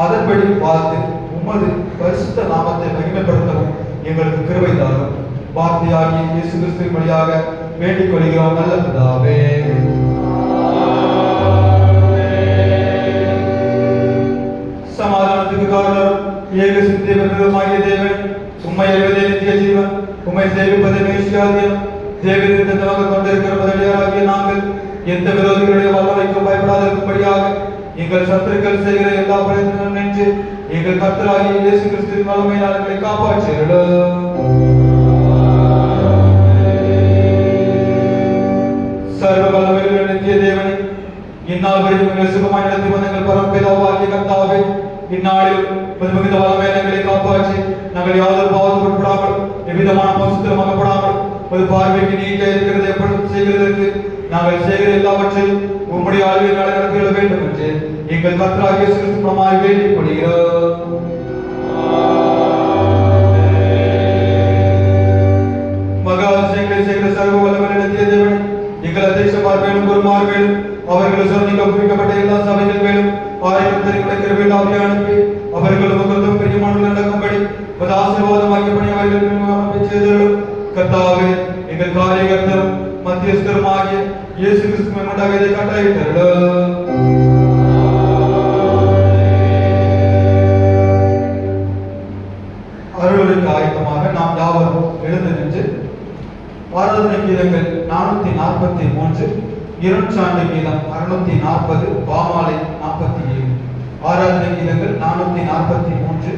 அதன்படி வாழ்ந்து உமது பரிசுத்த நாமத்தை மகிமைப்படுத்தவும் எங்களுக்கு கிருபை தாரும். வார்த்தையாகிய இயேசு கிறிஸ்துவின் வழியாக வேண்டிக் கொள்கிறோம் நல்ல பிதாவே. சமாதானத்துக்கு காரணம் ஏக சிந்தை பெருமாகிய தேவன், உம்மை அறிவதே நித்திய ஜீவன், உம்மை சேவிப்பதே மேசியாதியம். தேவனின் தந்தமாக கொண்டிருக்கிற முதலியாராகிய நாங்கள் எந்த விரோதிகளுடைய வல்லமைக்கும் பயப்படாதிருக்கும்படியாக எங்கள் சத்துருக்கள் செய்கிற எல்லா பிரயத்தனங்களும் நின்று எங்கள் கர்த்தராகிய இயேசு கிறிஸ்துவின் வல்லமையினால் எங்களை காப்பாற்றியருளும். சர்வ வல்லமையுள்ள நித்திய தேவனே, இந்நாள் வரைக்கும் எங்களை சுகமாய் நடத்தி வந்த எங்கள் பரமபிதாவாகிய கர்த்தாவே, இந்நாளில் மிகுந்த வல்லமையை எங்களை காப்பாற்றி நாங்கள் யாதொரு பாவத்துக்கு உட்படாமல் எவ்விதமான பரிசுத்தம் அகப்படாமல் ஒரு பார்வைக்கு நீக்க இருக்கிறது எப்பொழுதும் செய்கிறதற்கு நாங்கள் செய்கிற எல்லாவற்றையும் உம்முடைய ஆளுகை நடத்திட வேண்டும் என்று எங்கள் கர்த்தராகிய இயேசு கிறிஸ்து மூலமாய் வேண்டிக் கொள்கிறோம். மகா அதிசயங்களை செய்கிற சர்வ வல்லமையுள்ள நித்திய தேவனே, எங்கள் அத்தியட்சமார் மேலும் குருமார் மேலும் அவர்கள் சொன்னிக்க ஒப்புவிக்கப்பட்ட எல்லா சபைகள் மேலும் ஆயிரத்தறிகளை கிருபையில் ஆவியை அனுப்பி அவர்கள் உமக்கு பிரியமானவர்கள் நடக்கும்படி ஒரு ஆசீர்வாதமாகிய பணி அவர்கள் செய்தவர்களும் கர்த்தாவே, எங்கள் காரியகர்த்தரும் மத்தியஸ்தருமாகிய இயேசு கிறிஸ்துவின் முன்னாக இதை கட்டளையிட்டருளும். அருளுக்கு ஆயத்தமாக நாம் யாவரும் எழுந்து நின்று ஆராதனை கீதங்கள் 443, இருநூற்றாண்டு கீதம் 640, பாமாலை 47. ஆராதனை கீதங்கள் 443,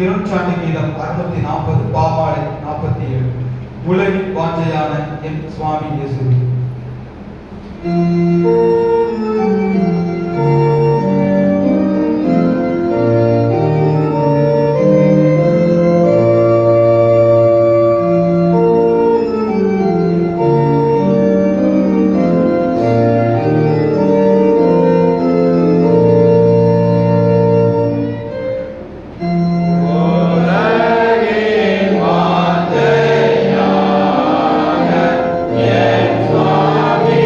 இருநூற்றாண்டு கீதம் 640, பாமாலை 47. உலகின் வாஞ்சையான என் சுவாமி இயேசு. Yes, Swami.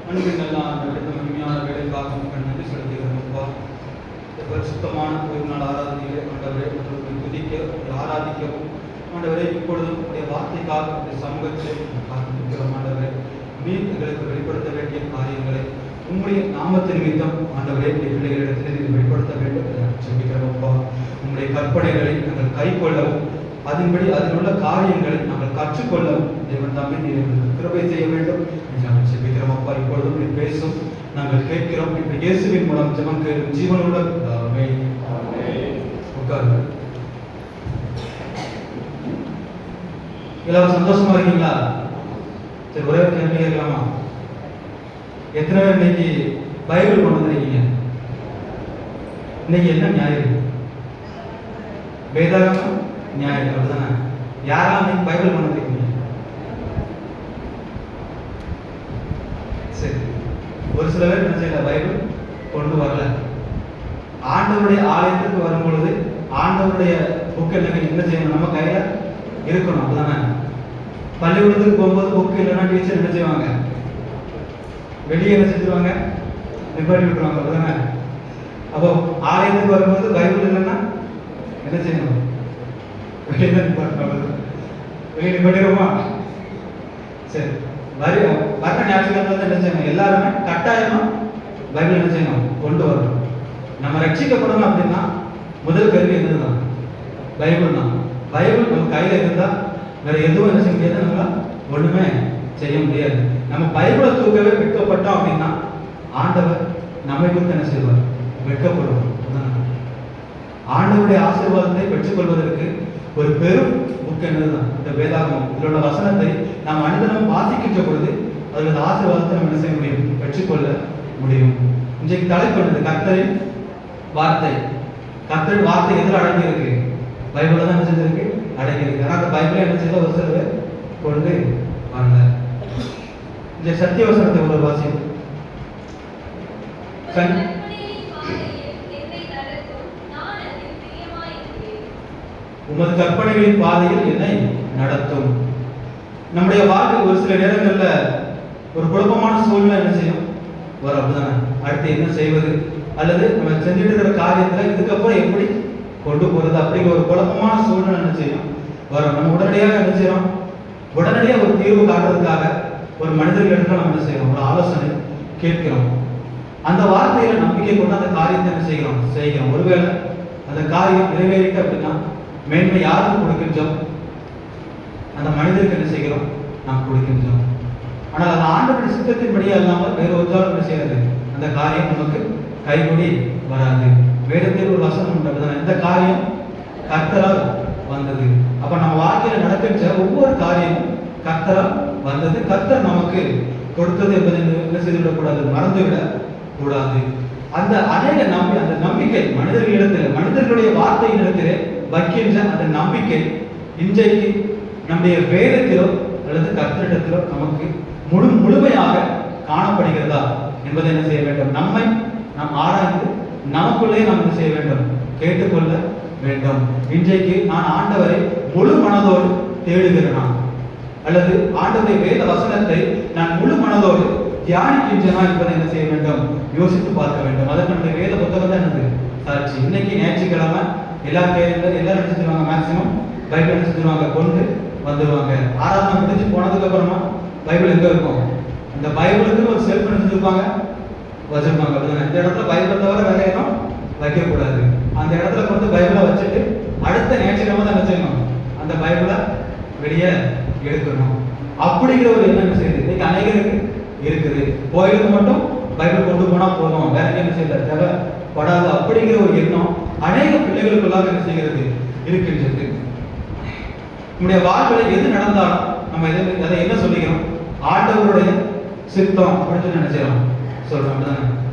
அன்பின் நல்ல ஆண்டவரே, இந்த மகிமையான வேலைக்காக உங்கள் நன்றி செலுத்துகிறோம் அப்பா. இந்த பரிசுத்தமான ஒரு நாள் ஆராதனையிலே ஆண்டவரே உங்களை துதிக்க உங்களை ஆராதிக்கவும் ஆண்டவரே இப்பொழுதும் உங்களுடைய வார்த்தைக்காக உங்களுடைய சமூகத்திலே காத்திருக்கிறோம் ஆண்டவரே. நீர் எங்களுக்கு வெளிப்படுத்த வேண்டிய காரியங்களை உங்களுடைய நாமத்தின் நிமித்தம் ஆண்டவரே உடைய பிள்ளைகளிடத்தில் நீங்கள் வெளிப்படுத்த வேண்டும் என ஜெபிக்கிறோம் அப்பா. உங்களுடைய கற்பனைகளை நாங்கள் கை கொள்ளவும் அதன்படி அதில் உள்ள காரியங்களை நாங்கள் கற்றுக்கொள்ளவும் தேவன் தாமே நீர் எங்களுக்கு கிருபை செய்ய வேண்டும் என்று நாங்கள் ஜெபிக்கிறோம் அப்பா. இப்பொழுதும் நீர் பேசும் நாங்கள் கேட்கிறோம். இப்ப இயேசுவின் மூலம் ஜெபம் கேளும் ஜீவனுள்ள பிதாவே. உட்காருங்கள். எல்லாரும் சந்தோஷமா இருக்கீங்களா? சரி, ஒரே ஒரு கேள்வி கேட்கலாமா? எத்தனை பேர் இன்னைக்கு பைபிள் கொண்டு வந்திருக்கீங்க? இன்னைக்கு என்ன ஞாயிறு? வேதாகமம் ஞாயிறு, அப்படிதானே? யாரெல்லாம் இன்னைக்கு பைபிள் கொண்டு வந்திருக்கீங்க? சரி, ஒரு சில பேர் என்ன செய்யல, பைபிள் கொண்டு வரல. ஆண்டவருடைய ஆலயத்திற்கு வரும்பொழுது ஆண்டவருடைய புக் என்ன செய்யணும்? நம்ம கையில இருக்கணும், அப்படிதானே? பள்ளிக்கூடத்துக்கு போகும்போது புக் இல்லைன்னா டீச்சர் என்ன செய்வாங்க? வெளியே என்ன செஞ்சுருவாங்க? நிப்பாட்டி விட்டுருவாங்க, அப்படிதானே? அப்போ ஆலயத்துக்கு வரும்போது பைபிள் இல்லைன்னா என்ன செய்யணும்? வெளியே தான் நிப்பாட்டணும். வெளியே நிப்பாட்டிடுவோமா? சரி, வர ஞாயிற்றுக்கிழமை என்ன செய்யணும்? எல்லாருமே கட்டாயமா பைபிள் என்ன செய்யணும்? கொண்டு வரணும். நம்ம ரட்சிக்கப்படணும் அப்படின்னா முதல் கல்வி என்னதுதான்? பைபிள் தான். பைபிள் நம்ம கையில இருந்தா வேற எதுவும் என்ன செய்ய முடியாது, நம்மளால ஒண்ணுமே செய்ய முடியாது. நம்ம பைபிளை தூக்கவே வெட்கப்பட்டோம் அப்படின்னா ஆண்டவர் நம்மை குறித்து என்ன செய்வார்? வெட்கப்படுவோம். ஆண்டவருடைய ஆசீர்வாதத்தை பெற்றுக்கொள்வதற்கு ஒரு பெரும் புக் என்னதுதான் இந்த வேதாகமம். இதில் உள்ள வசனத்தை நாம் அனுதினம் வாசிக்கின்ற பொழுது அதோட ஆசீர்வாதத்தை நம்ம என்ன செய்ய முடியும்? பெற்றுக்கொள்ள முடியும். இன்றைக்கு தலைப்பு என்னது? கர்த்தரின் வார்த்தை. கர்த்தரின் வார்த்தை எதில் அடங்கி இருக்கு? பைபிள்ல தான் என்ன செஞ்சிருக்கு? அடங்கி இருக்கு. ஆனால் அந்த பைபிளை என்ன செய்யல, ஒரு சிலர் கொண்டு வரல. இந்த சத்திய வசனத்தை ஒரு வாசிப்பு. உமது கற்பனைகளின் பாதையில் என்னை நடத்தும். நம்முடைய வாழ்க்கை ஒரு சில நேரங்கள்ல ஒரு குழப்பமான சூழ்நிலை என்ன செய்யும்? வரும், அப்படிதானே? அடுத்து என்ன செய்வது, அல்லது நம்ம செஞ்சுட்டு இருக்கிற காரியத்துல இதுக்கப்புறம் எப்படி கொண்டு போறது அப்படிங்கிற ஒரு குழப்பமான சூழ்நிலை என்ன செய்யும்? வரும். நம்ம உடனடியாக என்ன செய்யறோம்? உடனடியாக ஒரு தீர்வு காட்டுறதுக்காக ஒரு மனிதர்களிடம் நம்ம என்ன செய்யறோம்? ஒரு ஆலோசனை கேட்கிறோம். அந்த வார்த்தையில நம்பிக்கை கொண்டு அந்த காரியத்தை என்ன செய்கிறோம். ஒருவேளை அந்த காரியம் நிறைவேறிட்டு அப்படின்னா மேன்மை யாருக்கு கொடுக்கின்றோம்? அந்த மனிதருக்கு என்ன செய்கிறோம்? நாம் கொடுக்கின்றோம். ஆனால் அந்த ஆண்டவருடைய சித்தத்தின்படியே அல்லாமல் வேறு ஒன்றாலும் என்ன செய்யாது, அந்த காரியம் நமக்கு கைகூடி வராது. வேதத்தில் ஒரு வசனம் உண்டு, இந்த காரியம் கர்த்தரால் வந்தது. அப்ப நம்ம வாழ்க்கையில நடக்கின்ற ஒவ்வொரு காரியமும் கர்த்தரால் வந்தது, கர்த்தர் நமக்கு கொடுத்தது என்பதை என்ன செய்துவிடக்கூடாது, மறந்துவிடக் கூடாது. அந்த அநேக அந்த நம்பிக்கை மனிதர்களிடத்தில், மனிதர்களுடைய வார்த்தையிடத்திலே வைக்கின்ற அந்த நம்பிக்கை இன்றைக்கு நம்முடைய வேதத்திலோ அல்லது கர்த்தரிடத்திலோ நமக்கு முழுமையாக காணப்படுகிறதா என்பதை என்ன செய்ய வேண்டும்? நம்மை நாம் ஆராய்ந்து நமக்குள்ளே நாம் என்ன செய்ய வேண்டும்? கேட்டுக்கொள்ள வேண்டும். இன்றைக்கு நான் ஆண்டவரை முழு மனதோடு தேடுகிறேனா, அல்லது ஆண்டவருடைய வேத வசனத்தை நான் முழு மனதோடு தியானிக்கின்றனா என்பதை என்ன செய்ய வேண்டும்? யோசித்து பார்க்க வேண்டும். அதற்கு நம்முடைய வேத புத்தகம் தான் என்னது? சாட்சி. இன்னைக்கு ஞாயிற்றுக்கிழமை எல்லாரும் என்ன செஞ்சிருவாங்க? மேக்சிமம் பைபிள் என்ன செஞ்சிருவாங்க? கொண்டு வந்துடுவாங்க. ஆராதனை முடிஞ்சு போனதுக்கு அப்புறமா பைபிள் எங்க இருக்கும்? அந்த பைபிளுக்கு ஒரு செல்ஃப் என்ன செஞ்சிருப்பாங்க? வச்சிருப்பாங்க. இந்த இடத்துல பைபிளை தவிர வேற எதுவும் வைக்கக்கூடாது. அந்த இடத்துல கொண்டு பைபிளை வச்சுட்டு அடுத்த ஞாயிற்றுக்கிழமை தான் என்ன செய்யணும்? அந்த பைபிளை வெளியே எடுக்கணும். அப்படிங்கிற ஒரு எண்ணம் என்ன செய்யுது? இன்னைக்கு அநேகருக்கு இருக்குது. கோயிலுக்கு மட்டும் பைபிள் கொண்டு போனா போதும், வேற என்ன செய்யல, தேவைப்படாது அப்படிங்கிற ஒரு எண்ணம் அநேக பிள்ளைகளுக்குள்ளாக என்ன செய்கிறது? இருக்கின்றது. நம்முடைய வாழ்க்கையில எது நடந்தாலும் நம்ம அதை என்ன சொல்லிக்கிறோம்? ஆண்டவருடைய சித்தம் அப்படின்னு சொல்லி நினைச்சிடறோம், சொல்றோம்.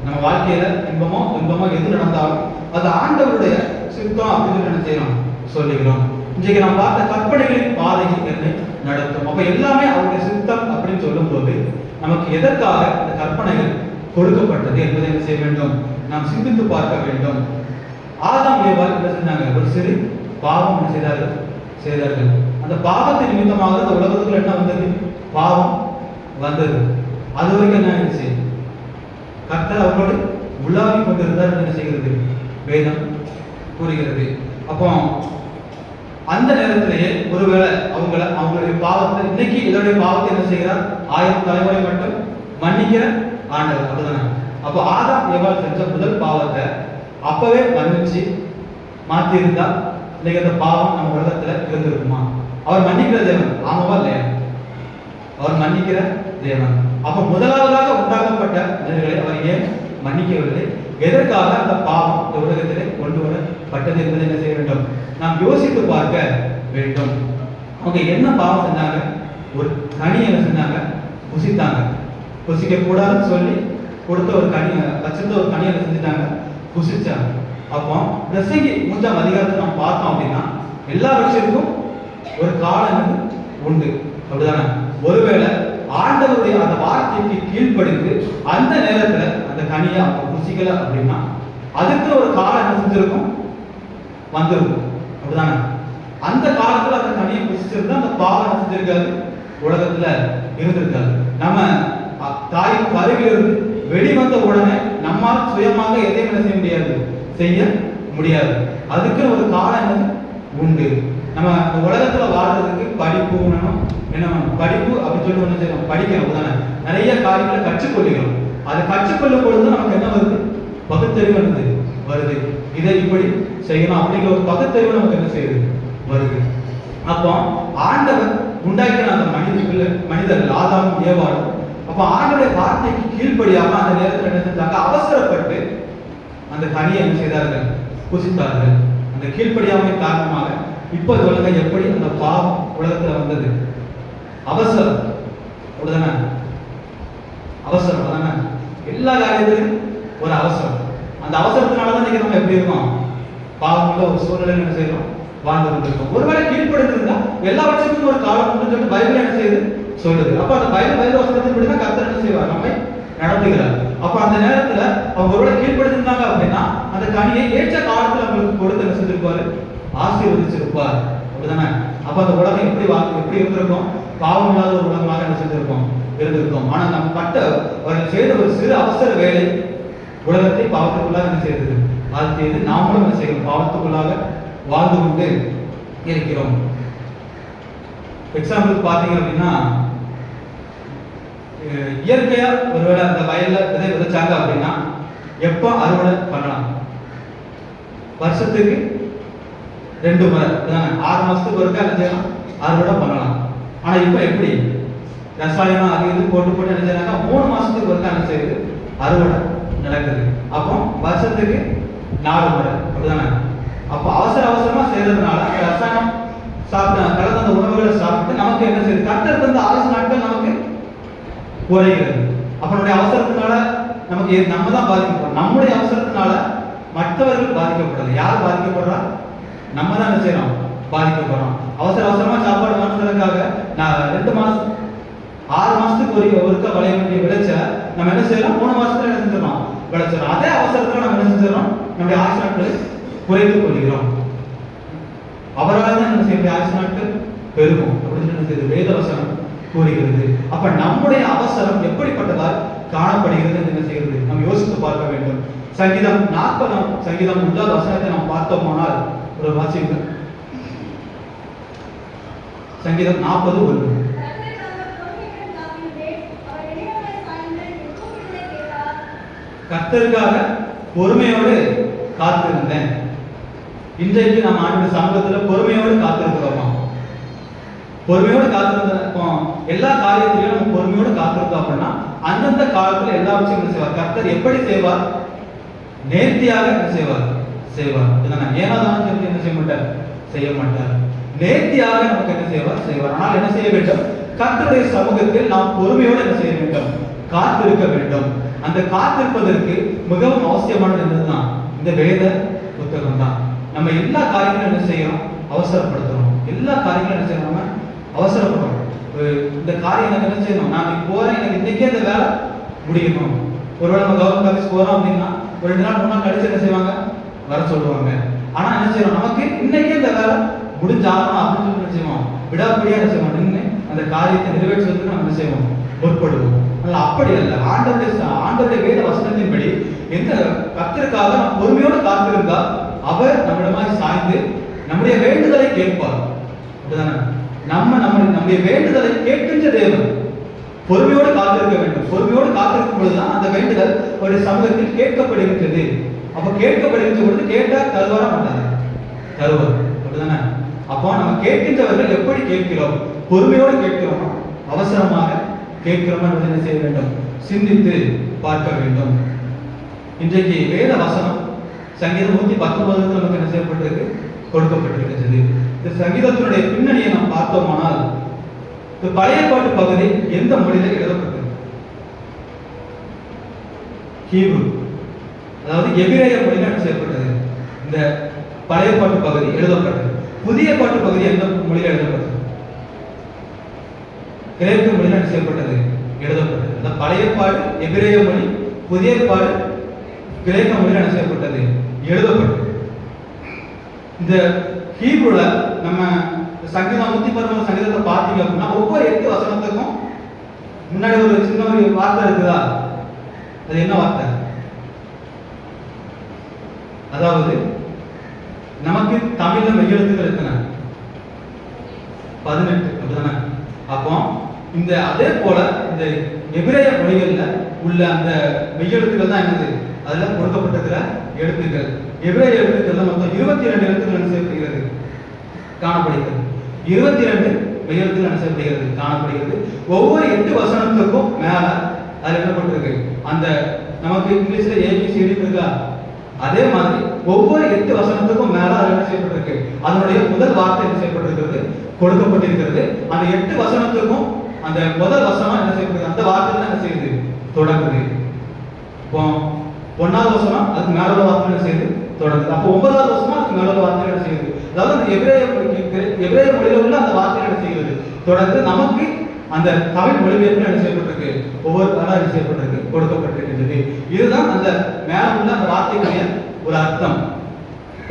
நம்ம வாழ்க்கையில இன்பமோ எது நடந்தாலும் அது ஆண்டவருடைய சித்தம் அப்படின்னு சொல்லி நினைச்சிடறோம், சொல்லிக்கிறோம். இன்றைக்கு நாம் பார்த்த கற்பனைகளின் பாதையில் என்னை நடத்தும். அப்ப எல்லாமே அவருடைய சித்தம் அப்படின்னு சொல்லும் போது நமக்கு எதற்காக இந்த கற்பனைகள் கொடுக்கப்பட்டது என்பதை என்ன செய்ய வேண்டும்? நாம் சிந்தித்து பார்க்க வேண்டும். ஆதாம் ஏவாள் என்ன செஞ்சாங்க? ஒரு சிறு பாவம் என்ன செய்தார்கள். அந்த பாவத்தின் நிமித்தமாக இந்த உலகத்துக்குள்ள என்ன வந்தது? பாவம் வந்தது. அது வரைக்கும் என்ன ஆயிடுச்சு? கர்த்தர் அவர்களோடு உலாவி கொண்டிருந்தார் என்ன செய்கிறது வேதம் கூறுகிறது. அப்போ அந்த நேரத்திலேயே ஒருவேளை அவங்களுடைய பாவத்தை இன்னைக்கு இதோடைய பாவத்தை என்ன செய்கிறார் 1000 தலைமுறை மட்டும் மன்னிக்கிற ஆண்டவர், அப்படிதானே? அப்போ ஆதாம் ஏவாள் செஞ்ச முதல் பாவத்தை அப்பவே மன்னிச்சு மாத்தி இருந்தா இன்னைக்கு அந்த பாவம் நம்ம உலகத்துல இருந்திருக்குமா? அவர் மன்னிக்கிற தேவன், ஆமாவா இல்லையா? அவர் மன்னிக்கிற தேவன். அப்ப முதலாவதாக உண்டாக்கப்பட்ட மனிதர்களை அவர் ஏன் மன்னிக்கவில்லை? எதற்காக அந்த பாவம் இந்த உலகத்திலே கொண்டு வரப்பட்டது என்பதை என்ன செய்ய வேண்டும்? நாம் யோசித்து பார்க்க வேண்டும். அவங்க என்ன பாவம் செஞ்சாங்க? ஒரு கனி என்ன செஞ்சாங்க? புசித்தாங்க. புசிக்க கூடாதுன்னு சொல்லி கொடுத்த ஒரு கனி, வச்சிருந்த ஒரு கனி என்ன செஞ்சுட்டாங்க? புசிச்சாங்க. அப்போ பிரசங்கி 3ஆம் அதிகாரத்தை நம்ம பார்த்தோம் அப்படின்னா எல்லாவற்றிற்கும் ஒரு காலம் உண்டு, அப்படிதானே? ஒருவேளை ஆண்டவருடைய அந்த வார்த்தைக்கு கீழ்ப்படிந்து அந்த நேரத்துல அந்த கனியை அவங்க புசிக்கல அப்படின்னா அதுக்கு ஒரு காலம் என்ன செஞ்சிருக்கும்? வந்திருக்கும், அப்படிதானே? அந்த காலத்துல அந்த கனியை புசிச்சிருந்தா அந்த பாவம் என்ன செஞ்சிருக்காது? உலகத்துல இருந்திருக்காது. நம்ம தாயின் கருவிலிருந்து வெளிவந்த உடனே நம்மால் சுயமாக எதையும் என்ன செய்ய முடியாது? செய்ய முடியாது. அதுக்கு ஒரு காலம் என்ன உண்டு. நம்ம இந்த உலகத்துல வாழ்றதுக்கு படிப்பு வேணும், என்ன படிப்பு அப்படின்னு சொல்லி ஒன்று செய்யணும், படிக்கணும் தானே? நிறைய காரியங்களை கற்றுக்கொள்கிறோம். அதை கற்றுக்கொள்ளும் பொழுது நமக்கு என்ன வருது? பகுத்தறிவு வருது. இதை இப்படி செய்யணும் அப்படிங்கிற ஒரு பகுத்தறிவு நமக்கு என்ன செய்யுது? வருது. அப்போ ஆண்டவர் உண்டாக்கின அந்த மனிதர்கள் ஆதாமும் ஏவாளும் அப்போ ஆண்டவருடைய வார்த்தைக்கு கீழ்ப்படியாம அந்த நேரத்தில் என்ன செஞ்சாங்க? அவசரப்பட்டு அந்த கனியை என்ன செய்தார்கள்? புசித்தார்கள். அந்த கீழ்ப்படியாமை காரணமாக இப்போ உலகம் எப்படி அந்த பாவம் உலகத்துல வந்தது? அவசரம், அப்படிதானே? அவசரம் அதானே? எல்லா காரியத்திலும் ஒரு அவசரம். அந்த அவசரத்தினாலதான் இன்னைக்கு நம்ம எப்படி இருக்கோம்? பாவமுள்ள ஒரு சூழ்நிலை என்ன செய்யறோம்? வாழ்ந்து கொண்டிருக்கோம். ஒருவேளை கீழ்ப்படுத்தி இருந்தா எல்லாவற்றுக்கும் ஒரு காலம் உண்டு சொல்லிட்டு பைபிள் என்ன செய்யுது? சொல்லுது. அப்ப அந்த பைபிள் வசனத்தின்படி தான் கர்த்தர் என்ன செய்வார்? நம்மை நடத்துகிறார். அப்ப அந்த நேரத்துல அவங்க ஒருவேளை கீழ்ப்படுத்திருந்தாங்க அப்படின்னா அந்த கனியை ஏற்ற காலத்துல அவங்களுக்கு கொடுத்து என்ன செஞ்சிருப்பாரு? ஆசீர்வதிச்சிருப்பார், அப்படிதானே? அப்ப அந்த உலகம் எப்படி இருந்திருக்கும்? பாவம் இல்லாத ஒரு உலகமாக என்ன செஞ்சிருக்கோம்? இருந்திருக்கும். ஆனா நம்ம அவர்கள் செய்த ஒரு சிறு அவசர வேலை உலகத்தை பாவத்துக்குள்ளாக என்ன செய்தது? வாழ்த்தியது. நாமளும் என்ன செய்யணும்? பாவத்துக்குள்ளாக வாழ்ந்து கொண்டு இருக்கிறோம். எக்ஸாம்பிள் பாத்தீங்க அப்படின்னா இயற்கையா ஒருவேளை அந்த வயல்ல விதை விதைச்சாங்க அப்படின்னா எப்போ அறுவடை பண்ணலாம்? வருஷத்துக்கு 2 முறை, 6 மாசத்துக்கு ஒருக்கா என்ன செய்யலாம்? அறுவடை பண்ணலாம். ஆனா இப்ப எப்படி? ரசாயனம் அது இது போட்டு என்ன செய்யறாங்க? 3 மாசத்துக்கு ஒருக்கா என்ன செய்யுது? அறுவடை நடக்குது. அப்போ வருஷத்துக்கு 4 முறை, அப்படிதானே? அப்போ அவசரமா செய்யறதுனால ரசாயனம் சாப்பிட்டு கலந்த அந்த உணவுகளை சாப்பிட்டு நமக்கு என்ன செய்யுது? கர்த்தர் தந்த 6 நாட்கள் நமக்கு குறைகிறது. அப்ப நம்முடைய அவசரத்தினால நமக்கு நம்ம தான் பாதிக்கப்படுறோம். நம்முடைய அவசரத்தினால மற்றவர்கள் பாதிக்கப்படல. யார் பாதிக்கப்படுறா? நம்ம தான் என்ன செய்யறோம்? பாதிக்கப்படுறோம். அவசரமா சாப்பாடு வாங்குறதுக்காக நான் 2 மாசம் 6 மாசத்துக்கு ஒருக்க விளைய வேண்டிய விளைச்ச நம்ம என்ன செய்யறோம்? 3 மாசத்துல என்ன செஞ்சிடறோம்? விளைச்சிடறோம். அதே அவசரத்துல நம்ம என்ன செஞ்சிடறோம்? நம்முடைய ஆயுசு நாட்களை குறைத்துக் கொள்கிறோம். அவரால் தான் என்ன செய்ய ஆயுசு நாட்கள் பெருகும் அப்படின்னு வேத வசனம் கூறுகிறது. அப்ப நம்முடைய அவசரம் எப்படிப்பட்டதால் காணப்படுகிறது என்ன செய்கிறது? நாம் யோசித்து பார்க்க வேண்டும். சங்கீதம் 40 சங்கீதம் 1 வசனத்தை நாம் பார்த்தோமானால் ஒரு வாசிங்க. சங்கீதம் 40:1. கர்த்தருக்காக பொறுமையோடு காத்திருந்தேன். இன்றைக்கு நம்ம ஆண்டு சமூகத்துல பொறுமையோடு காத்திருக்கிறோமா? பொறுமையோடு காத்திருந்தோம். எல்லா காரியத்திலையும் நம்ம பொறுமையோடு காத்திருந்தோம் அப்படின்னா அந்தந்த காலத்துல எல்லா விஷயங்களும் செய்வார். கர்த்தர் எப்படி செய்வார்? நேர்த்தியாக என்ன செய்வார்? ஏனாதான் சொல்லி என்ன செய்ய மாட்டார்? செய்ய மாட்டார். நேர்த்தியாக நமக்கு என்ன செய்வார்? ஆனால் என்ன செய்ய வேண்டும்? கர்த்தருடைய சமூகத்தில் நாம் பொறுமையோடு என்ன செய்ய வேண்டும்? காத்திருக்க வேண்டும். அந்த காத்திருப்பதற்கு மிகவும் அவசியமானது என்னதுதான்? இந்த வேத புத்தகம் தான். நம்ம எல்லா காரியங்களும் என்ன செய்யறோம்? அவசரப்படுத்துறோம். எல்லா காரியங்களும் என்ன செய்யறோம்? நம்ம அவசரப்படுறோம். இந்த காரியம் எனக்கு என்ன செய்யணும்? நான் போறேன், எனக்கு இன்னைக்கே இந்த வேலை முடியணும். ஒருவேளை நம்ம கவர்மெண்ட் ஆஃபீஸ் போறோம் அப்படின்னா ஒரு 2 நாள் 3 நாள் கழிச்சு என்ன செய்வாங்க? வர சொல்லுவாங்க. ஆனா என்ன செய்யறோம்? நமக்கு இன்னைக்கே இந்த வேலை முடிஞ்சாகணும் அப்படின்னு சொல்லி என்ன செய்வோம்? விடாப்படியா என்ன செய்வோம்? நின்று அந்த காரியத்தை நிறைவேற்றுவதற்கு நம்ம என்ன செய்வோம்? முற்படுவோம். அப்படி அல்ல. ஆண்டவருடைய வேத வசனத்தின்படி வசனத்துக்காக நாம் பொறுமையோடு காத்திருந்தால் அவர் நம்மிடமாய் சாய்ந்து நம்முடைய வேண்டுதலை கேட்பார். அப்படிதானே? நம்முடைய வேண்டுதலை கேட்கின்ற தேவன். பொறுமையோடு காத்திருக்க வேண்டும். பொறுமையோடு காத்திருக்கும் பொழுதுதான் அந்த வேண்டுதல் ஒரு சமூகத்தில் கேட்கப்படுகின்றது. அப்ப கேட்கப்படுகின்ற பொழுது கேட்டா தருவார மாட்டாங்க, தருவார். அப்படிதானே? அப்போ நம்ம கேட்கின்றவர்கள் எப்படி கேட்கிறோம்? பொறுமையோடு கேட்கிறோமா, அவசரமாக கேட்கிறோமா என்பதை என்ன செய்ய வேண்டும்? சிந்தித்து பார்க்க வேண்டும். இன்றைக்கு வேத வசனம் சங்கீதம் 119 நமக்கு என்ன செய்யப்பட்டிருக்கு? கொடுக்கப்பட்டிருக்கிறது. இந்த சங்கீதத்தினுடைய பின்னணியை நாம் பார்த்தோமானால், இந்த பழைய பாட்டு பகுதி எந்த மொழியில எழுதப்பட்டது? ஹீப்ரு, அதாவது எபிரேய மொழியில் என்ன செய்யப்பட்டது? இந்த பழைய பாட்டு பகுதி எழுதப்பட்டது. புதிய பாட்டு பகுதி எந்த மொழியில் எழுதப்பட்டது? கிரேக்க மொழியில் என்ன செய்யப்பட்டது? எழுதப்பட்டது. அந்த பழைய பாடு எபிரேய மொழி, புதிய பாடு கிரேக்க மொழியில் என்ன செய்யப்பட்டது? எழுதப்பட்டது. இந்த ஹீப்ருல நம்ம சங்கீதம் 113 சங்கீதத்தை பார்த்தீங்க அப்படின்னா ஒவ்வொரு 8 வசனத்துக்கும் முன்னாடி ஒரு சின்ன ஒரு வார்த்தை இருக்குதா? அது என்ன வார்த்தை? அதாவது நமக்கு தமிழ்ல மெய்யெழுத்துக்கள் எத்தனை? 18. அப்படிதானே? அப்போ இந்த அதே போல இந்த எபிரேய மொழிகள்ல உள்ள அந்த மெய்யெழுத்துக்கள் தான் என்னது? அதுல கொடுக்கப்பட்டிருக்கிற எழுத்துக்கள். எபிரேய எழுத்துக்கள் மொத்தம் 22 எழுத்துக்கள் என்ன செய்யப்படுகிறது? காணப்படுகிறது. 22 மெய்யெழுத்துக்கள் என்ன செய்யப்படுகிறது? காணப்படுகிறது. ஒவ்வொரு 8 வசனத்துக்கும் மேல அதுல என்ன போட்டிருக்கு? அந்த நமக்கு இங்கிலீஷ்ல ABCD இருக்கா? அதே மாதிரி ஒவ்வொரு 8 வசனத்துக்கும் மேல அது என்ன செய்யப்பட்டிருக்கு? அதனுடைய முதல் வார்த்தை என்ன செய்யப்பட்டிருக்கிறது? கொடுக்கப்பட்டிருக்கிறது. அந்த 8 வசனத்துக்கும் அந்த முதல் வசனம் என்ன செய்யப்படுகிறது? அந்த வார்த்தை என்ன செய்யுது? தொடங்குது. இப்போ 1வது வசனம் அதுக்கு மேல உள்ள வார்த்தை என்ன செய்யுது? தொடங்குது. அப்போ 9வது வசனம் அதுக்கு மேல உள்ள வார்த்தை என்ன செய்யுது? அதாவது அந்த எபிரேய மொழியில உள்ள அந்த வார்த்தை என்ன செய்கிறது? தொடர்ந்து நமக்கு அந்த தமிழ் மொழிபெயர்ப்பு என்ன செய்யப்பட்டிருக்கு? ஒவ்வொரு பாடா என்ன செய்யப்பட்டிருக்கு? கொடுக்கப்பட்டிருக்கிறது. இதுதான் அந்த மேல உள்ள அந்த வார்த்தைகளுடைய ஒரு அர்த்தம்.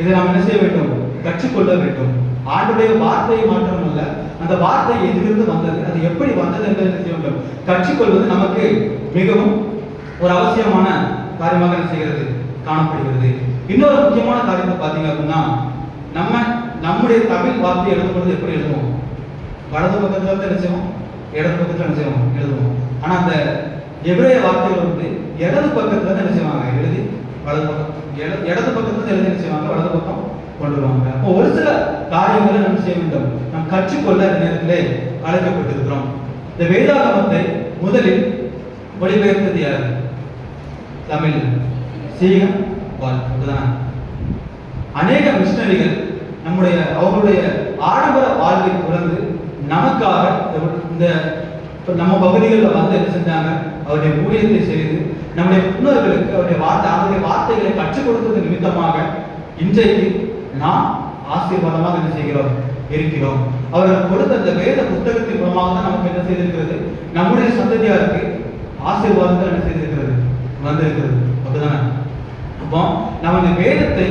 இதை நாம் என்ன செய்ய வேண்டும்? கற்றுக்கொள்ள வேண்டும். ஆண்டுடைய வார்த்தையை மாற்றம் அல்ல, அந்த வார்த்தை எதிலிருந்து வந்தது, அது எப்படி வந்தது என்பதை என்ன செய்ய வேண்டும்? கற்றுக்கொள்வது நமக்கு மிகவும் ஒரு அவசியமான காரியமாக என்ன செய்கிறது? காணப்படுகிறது. இன்னொரு முக்கியமான காரியத்தை பார்த்தீங்க அப்படின்னா, நம்முடைய தமிழ் வார்த்தை எழுதும் பொழுது எப்படி எழுதுவோம்? வலது பக்கத்துல இருந்து என்ன செய்வோம்? இடது பக்கத்துல என்ன செய்வோம்? எழுதுவோம். ஆனா அந்த எபிரேய வார்த்தைகள் வந்து இடது பக்கத்துல என்ன செய்வாங்க? எழுதி வலது பக்கம், இடது பக்கத்துல எழுதி என்ன செய்வாங்க? வலது பக்கம் கொண்டு வருவாங்க. அப்போ ஒரு சில காரியங்களை நம்ம செய்ய வேண்டும். நாம் கற்றுக்கொள்ள நேரத்திலே அழைக்கப்பட்டிருக்கிறோம். இந்த வேதாகமத்தை முதலில் மொழிபெயர்த்தது யாரு? தமிழ் சீகன் வாழ். அநேக மிஷனரிகள் அவர்களுடைய ஆடம்பர வாழ்வை துறந்து நமக்காக இந்த நம்ம பகுதிகளில் வந்து என்ன செஞ்சாங்க? அவருடைய ஊழியத்தை செய்து நம்முடைய முன்னோர்களுக்கு அவருடைய வார்த்தைகளை கற்றுக் கொடுத்தது நிமித்தமாக இன்றைக்கு நாம் ஆசீர்வாதமாக என்ன செய்கிறோம்? இருக்கிறோம். அவர்கள் கொடுத்த அந்த வேத புத்தகத்தின் மூலமாக தான் நமக்கு என்ன செய்திருக்கிறது? நம்முடைய சந்ததியாருக்கு ஆசீர்வாதங்கள் என்ன செய்திருக்கிறது? வந்திருக்கிறது. அப்படிதானே? அப்போ நம்ம இந்த வேதத்தை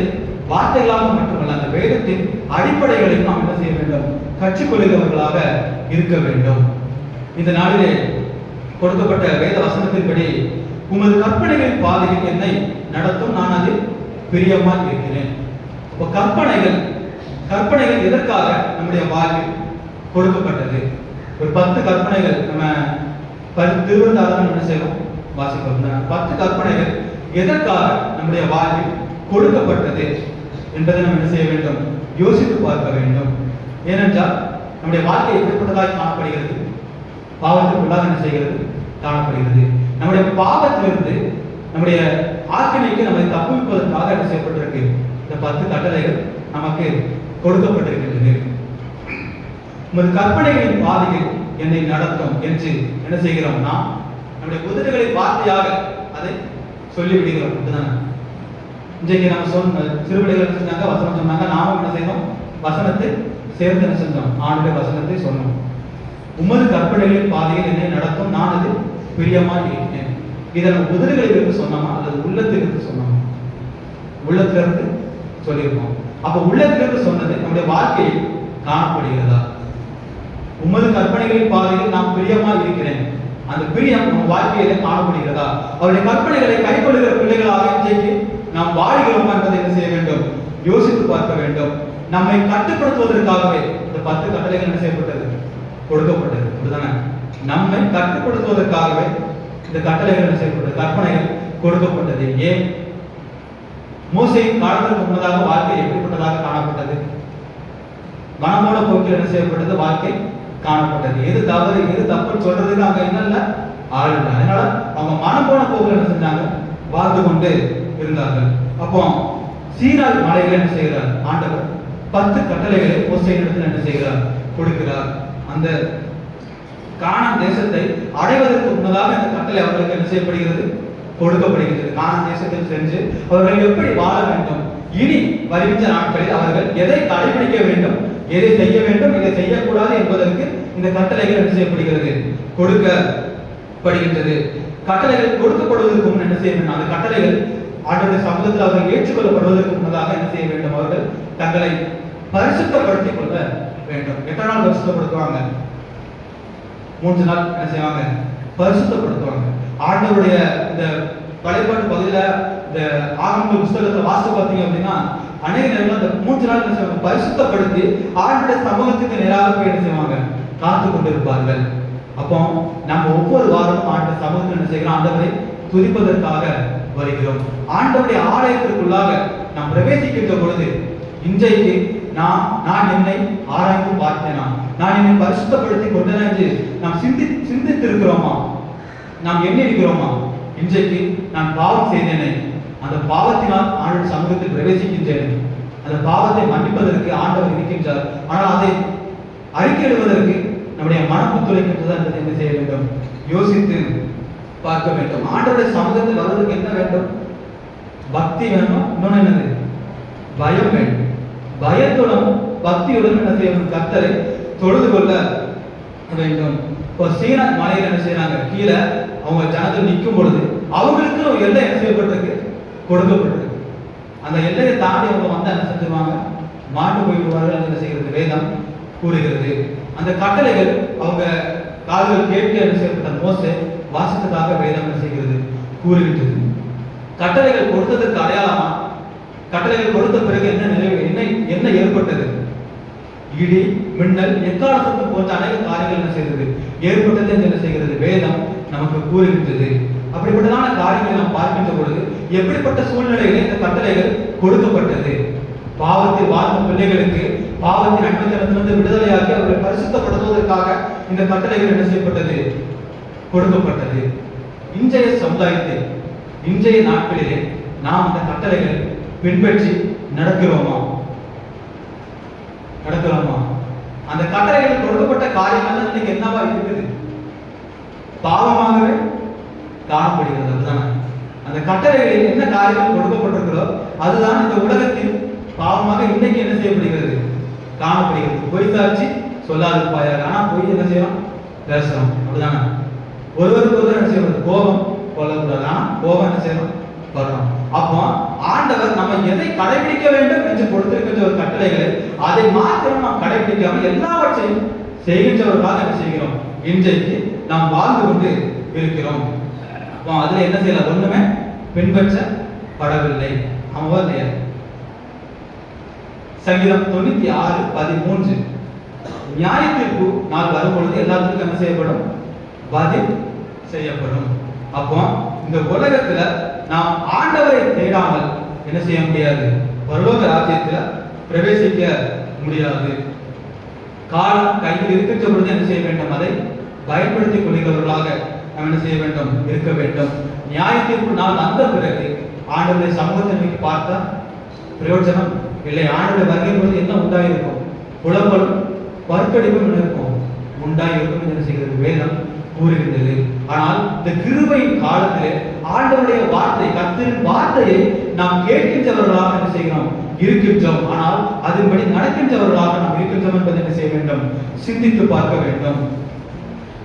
வார்த்தைகளாக மட்டுமல்ல, அந்த வேதத்தின் அடிப்படைகளையும் நாம் என்ன செய்ய வேண்டும்? கற்றுக்கொள்கிறவர்களாக இருக்க வேண்டும். இந்த நாளிலே கொடுக்கப்பட்ட வேத வசனத்தின்படி, உமது கற்பனைகளின் பாதையில் என்னை நடத்தும், நான் அதில் பிரியமாய் இருக்கிறேன். இப்போ கற்பனைகள் எதற்காக நம்முடைய வாழ்வில் கொடுக்கப்பட்டது? ஒரு 10 கற்பனைகள் நம்ம திருவந்தாரம் என்ன செய்வோம்? வாசிப்போம். 10 கற்பனைகள் எதற்காக நம்முடைய வாழ்வில் கொடுக்கப்பட்டது என்பதை நம்ம என்ன செய்ய வேண்டும்? யோசித்து பார்க்க வேண்டும். ஏனென்றால் நம்முடைய வாழ்க்கை எப்படிப்பட்டதாக காணப்படுகிறது? பாவத்திற்குள்ளாக என்ன செய்கிறது? காணப்படுகிறது. நம்முடைய பாவத்திலிருந்து நம்முடைய ஆக்கினைக்கு நம்மை தப்புவிப்பதற்காக என்ன செய்யப்பட்டிருக்கு? இந்த 10 கட்டளைகள் நமக்கு கொடுக்கப்பட்டிருக்கின்றது. உமது கற்பனைகளின் பாதையில் என்னை நடத்தும் என்று என்ன செய்கிறோம்? நாம் நம்முடைய குதிரைகளின் வார்த்தையாக அதை சொல்லிவிடுகிறோம். அப்படிதானே? இன்றைக்கு நம்ம சொன்ன சிறுபிள்ளைகள் செஞ்சாங்க, வசனம் சொன்னாங்க, நாமும் என்ன செய்தோம்? வசனத்தை சேர்ந்து என்ன செஞ்சோம்? ஆண்டுடைய வசனத்தை சொன்னோம். உமது கற்பனைகளின் பாதையில் என்னை நடத்தும், நான் அது பிரியமாய் இருக்கிறேன். இதை நம்ம குதிரைகளிலிருந்து சொன்னோமா அல்லது உள்ளத்திலிருந்து சொன்னோமா? உள்ளத்திலிருந்து சொல்லியிருக்கோம். அப்ப உள்ளத்திலிருந்து சொன்னது நம்முடைய வாழ்க்கையில் காணப்படுகிறதா? உமது கற்பனைகளின் பாதையில் நான் பிரியமாய் இருக்கிறேன், அந்த பிரியம் நம்ம வாழ்க்கையில காணப்படுகிறதா? அவருடைய கற்பனைகளை கைக்கொள்ளுகிற பிள்ளைகளாக இன்றைக்கு நாம் வாழ்கிறோமா என்பதை என்ன செய்ய வேண்டும், யோசித்து பார்க்க வேண்டும். நம்மை கட்டுப்படுத்துவதற்காகவே இந்த 10 கட்டளைகள் என்ன செய்யப்பட்டது, கொடுக்கப்பட்டது. அப்படிதானே? நம்மை கட்டுப்படுத்துவதற்காகவே இந்த கட்டளைகள் என்ன செய்யப்பட்டது, கற்பனைகள் கொடுக்கப்பட்டது. ஏன்? மோசேயின் காலத்திற்கு முன்னதாக வாழ்க்கை எப்படிப்பட்டதாக காணப்பட்டது? மனமோட போக்கில் என்ன செய்யப்பட்டது, வாழ்க்கை காணப்பட்டது. எது தவறு எது தப்புன்னு சொல்றதுக்கு அங்க என்னல்ல, ஆள் இல்லை. அதனால அவங்க மனம் போன போக்கில் என்ன செஞ்சாங்க, வாழ்ந்து கொண்டு இருந்தார்கள். அப்போ சீனாய் மலையில என்ன செய்கிறார் ஆண்டவர், 10 கட்டளைகளை மோசேயினிடத்தில் என்ன செய்கிறார், கொடுக்கிறார். அந்த கானான் தேசத்தை அடைவதற்கு முன்னதாக இந்த கட்டளை அவர்களுக்கு என்ன செய்யப்படுகிறது, கொடுக்கப்படுகிறது. கானான் தேசத்தில் சென்று அவர்கள் எப்படி வாழ வேண்டும், இனி வருகின்ற நாட்களில் அவர்கள் எதை கடைபிடிக்க வேண்டும், எதை செய்ய வேண்டும், எதை செய்யக்கூடாது என்பதற்கு இந்த கட்டளைகள் என்ன செய்யப்படுகிறது, கொடுக்கப்படுகின்றது. கட்டளைகள் கொடுக்கப்படுவதற்கு முன் என்ன செய்ய வேண்டும், அந்த கட்டளைகள் ஆண்டவருடைய சமூகத்தில் அவர்கள் ஏற்றுக்கொள்ளப்படுவதற்கு முன்னதாக என்ன செய்ய வேண்டும், அவர்கள் தங்களை பரிசுத்தப்படுத்திக் கொள்ள வேண்டும். எத்தனை நாள் பரிசுத்தப்படுத்துவாங்க? 3 நாள் என்ன செய்வாங்க, பரிசுத்தப்படுத்துவாங்க. ஆண்டவருடைய இந்த பழையபாட்டு பகுதியில இந்த ஆகமங்கள் புத்தகத்தை வாசித்து பார்த்தீங்க அப்படின்னா அநேக நேரங்கள் அந்த 3 நாள் என்ன செய்வாங்க, பரிசுத்தப்படுத்தி ஆண்டவருடைய சமூகத்துக்கு நேராக போய் என்ன செய்வாங்க, காத்து கொண்டிருப்பார்கள். அப்போ நம்ம ஒவ்வொரு வாரமும் ஆண்டவர் சமூகத்தில் என்ன செய்கிறோம், ஆண்டவரை துதிப்பதற்காக வருகிறோம். ஆண்டவருடைய ஆலயத்திற்குள்ளாக நாம் பிரவேசிக்கின்ற பொழுது இன்றைக்கு நான் என்னை ஆராய்ந்து பார்த்தேனா, நான் என்னை பரிசுத்தப்படுத்தி கொண்டேனா என்று நாம் சிந்தித்திருக்கிறோமா, நாம் எண்ணி இருக்கிறோமா? இன்றைக்கு நான் பாவம் செய்தேனே, அந்த பாவத்தினால் ஆண்டவர் சமூகத்தில் பிரவேசிக்கின்றேன், அந்த பாவத்தை மன்னிப்பதற்கு ஆண்டவர் இருக்கின்றார். ஆனால் அதை அறிக்கையிடுவதற்கு நம்முடைய மனம் ஒத்துழைக்கின்றதா என்பதை என்ன செய்ய வேண்டும், யோசித்து பார்க்க வேண்டும். ஆண்டவருடைய சமூகத்தில் வருவதற்கு என்ன வேண்டும், பக்தி வேணும். இன்னொன்னு என்னது, பயம் வேண்டும். பயத்துடன் பக்தியுடன் என்ன செய்யணும், கர்த்தரை தொழுது கொள்ள வேண்டும். இப்போ சீனாய் மலையில் என்ன செய்யறாங்க, கீழே அவங்க ஜனத்தில் நிற்கும் பொழுது அவங்களுக்கு ஒரு எல்லை என்ன செய்யப்பட்டிருக்கு, கொடுக்கப்பட்டிருக்கு. அந்த எல்லையை தாண்டி அவங்க வந்து என்ன செஞ்சிருவாங்க, மாண்டு போயிடுவார்கள் என்ன செய்கிறது, வேதம் கூறுகிறது. அந்த கட்டளைகள் அவங்க காதுகள் கேட்க என்ன செய்யப்பட்ட மோசே வாசித்ததாக வேதம் என்ன செய்கிறது, கூறுகின்றது. கட்டளைகள் கொடுத்ததற்கு அடையாளமா, கட்டளைகள் கொடுத்த பிறகு என்ன ஏற்பட்டது, இடி மின்னல் எக்கால சத்தம் போன்ற அநேக காரியங்கள் என்ன செய்கிறது, ஏற்பட்டது என்று என்ன செய்கிறது, வேதம் நமக்கு கூறுகின்றது. அப்படிப்பட்டதான காரியங்களை நாம் பார்க்கின்ற பொழுது எப்படிப்பட்ட சூழ்நிலைகளில் இந்த கட்டளைகள் கொடுக்கப்பட்டது, பாவத்தில் வாழ்ந்த பிள்ளைகளுக்கு பாவத்தின் அடிமைத்தனத்திலிருந்து விடுதலையாக்கி அவர்களை பரிசுத்தப்படுத்துவதற்காக இந்த கட்டளைகள் என்ன செய்யப்பட்டது, கொடுக்கப்பட்டது. இன்றைய சமுதாயத்தில் இன்றைய நாட்களிலே நாம் இந்த கட்டளைகளை பின்பற்றி நடக்கிறோமா? அந்த கட்டளைகள் கொடுக்கப்பட்ட காரியங்கள் இன்னைக்கு என்னவா இருக்குது, பாவமாகவே காணப்படுகிறது. அதுதான் அந்த கட்டளைகளில் என்ன காரியங்கள் கொடுக்கப்பட்டிருக்கிறோ அதுதான் இந்த உலகத்தில் பாவமாக இன்னைக்கு என்ன செய்யப்படுகிறது, காணப்படுகிறது. பொய் சாட்சி சொல்லாதிருப்பாயாக. ஆனா பொய் என்ன செய்யலாம், பேசலாம். அப்படிதானே? ஒருவருக்கு ஒருவர் என்ன செய்யறது, கோபம் கொள்ளக்கூடாது. ஆனா கோபம் என்ன செய்யணும், வரணும். அப்போ ஆண்டவர் நம்ம எதை கடைபிடிக்க வேண்டும் என்று கொடுத்திருக்கின்ற ஒரு கட்டளைகளை அதை மாத்திரம் நாம் கடைபிடிக்காமல் எல்லாவற்றையும் செய்கின்றவர்களாக என்ன செய்கிறோம், இன்றைக்கு நாம் வாழ்ந்து கொண்டு இருக்கிறோம். அப்போ அதுல என்ன செய்யலாம், ஒண்ணுமே பின்பற்றப்படவில்லை. இல்லையா? சங்கீதம் 96:13 நியாய தீர்ப்பு நாள் வரும் பொழுது எல்லாத்துக்கும் என்ன செய்யப்படும், பதில் செய்யப்படும். அப்போ இந்த உலகத்துல நாம் ஆண்டவரை தேடாமல் என்ன செய்ய முடியாது, பரலோக ராஜ்யத்துல பிரவேசிக்க முடியாது. காலம் கையில் இருக்கின்ற பொழுது என்ன செய்ய வேண்டும், அதை பயன்படுத்திக் கொள்கிறவர்களாக நாம் என்ன செய்ய வேண்டும், இருக்க வேண்டும். நியாய தீர்ப்பு நாள் அந்த பிறகு ஆண்டவருடைய சமூகத்தை நோக்கி பார்த்தா பிரயோஜனம் இல்லை. ஆண்டவருடைய வருகை பொழுது என்ன உண்டாயிருக்கும், புலம்பலும் பற்கடிப்பும் இருக்கும், உண்டாயிருக்கும் என்ன செய்கிறது, வேதம் கூறுகின்றது. ஆனால் இந்த கிருபையின் காலத்திலே ஆண்டவருடைய வார்த்தை, கர்த்தரின் வார்த்தையை நாம் கேட்கின்றவர்களாக என்ன செய்கிறோம், இருக்கின்றோம். ஆனால் அதன்படி நடக்கின்றவர்களாக நாம் இருக்கின்றோம் என்பதை என்ன செய்ய வேண்டும், சிந்தித்து பார்க்க வேண்டும்.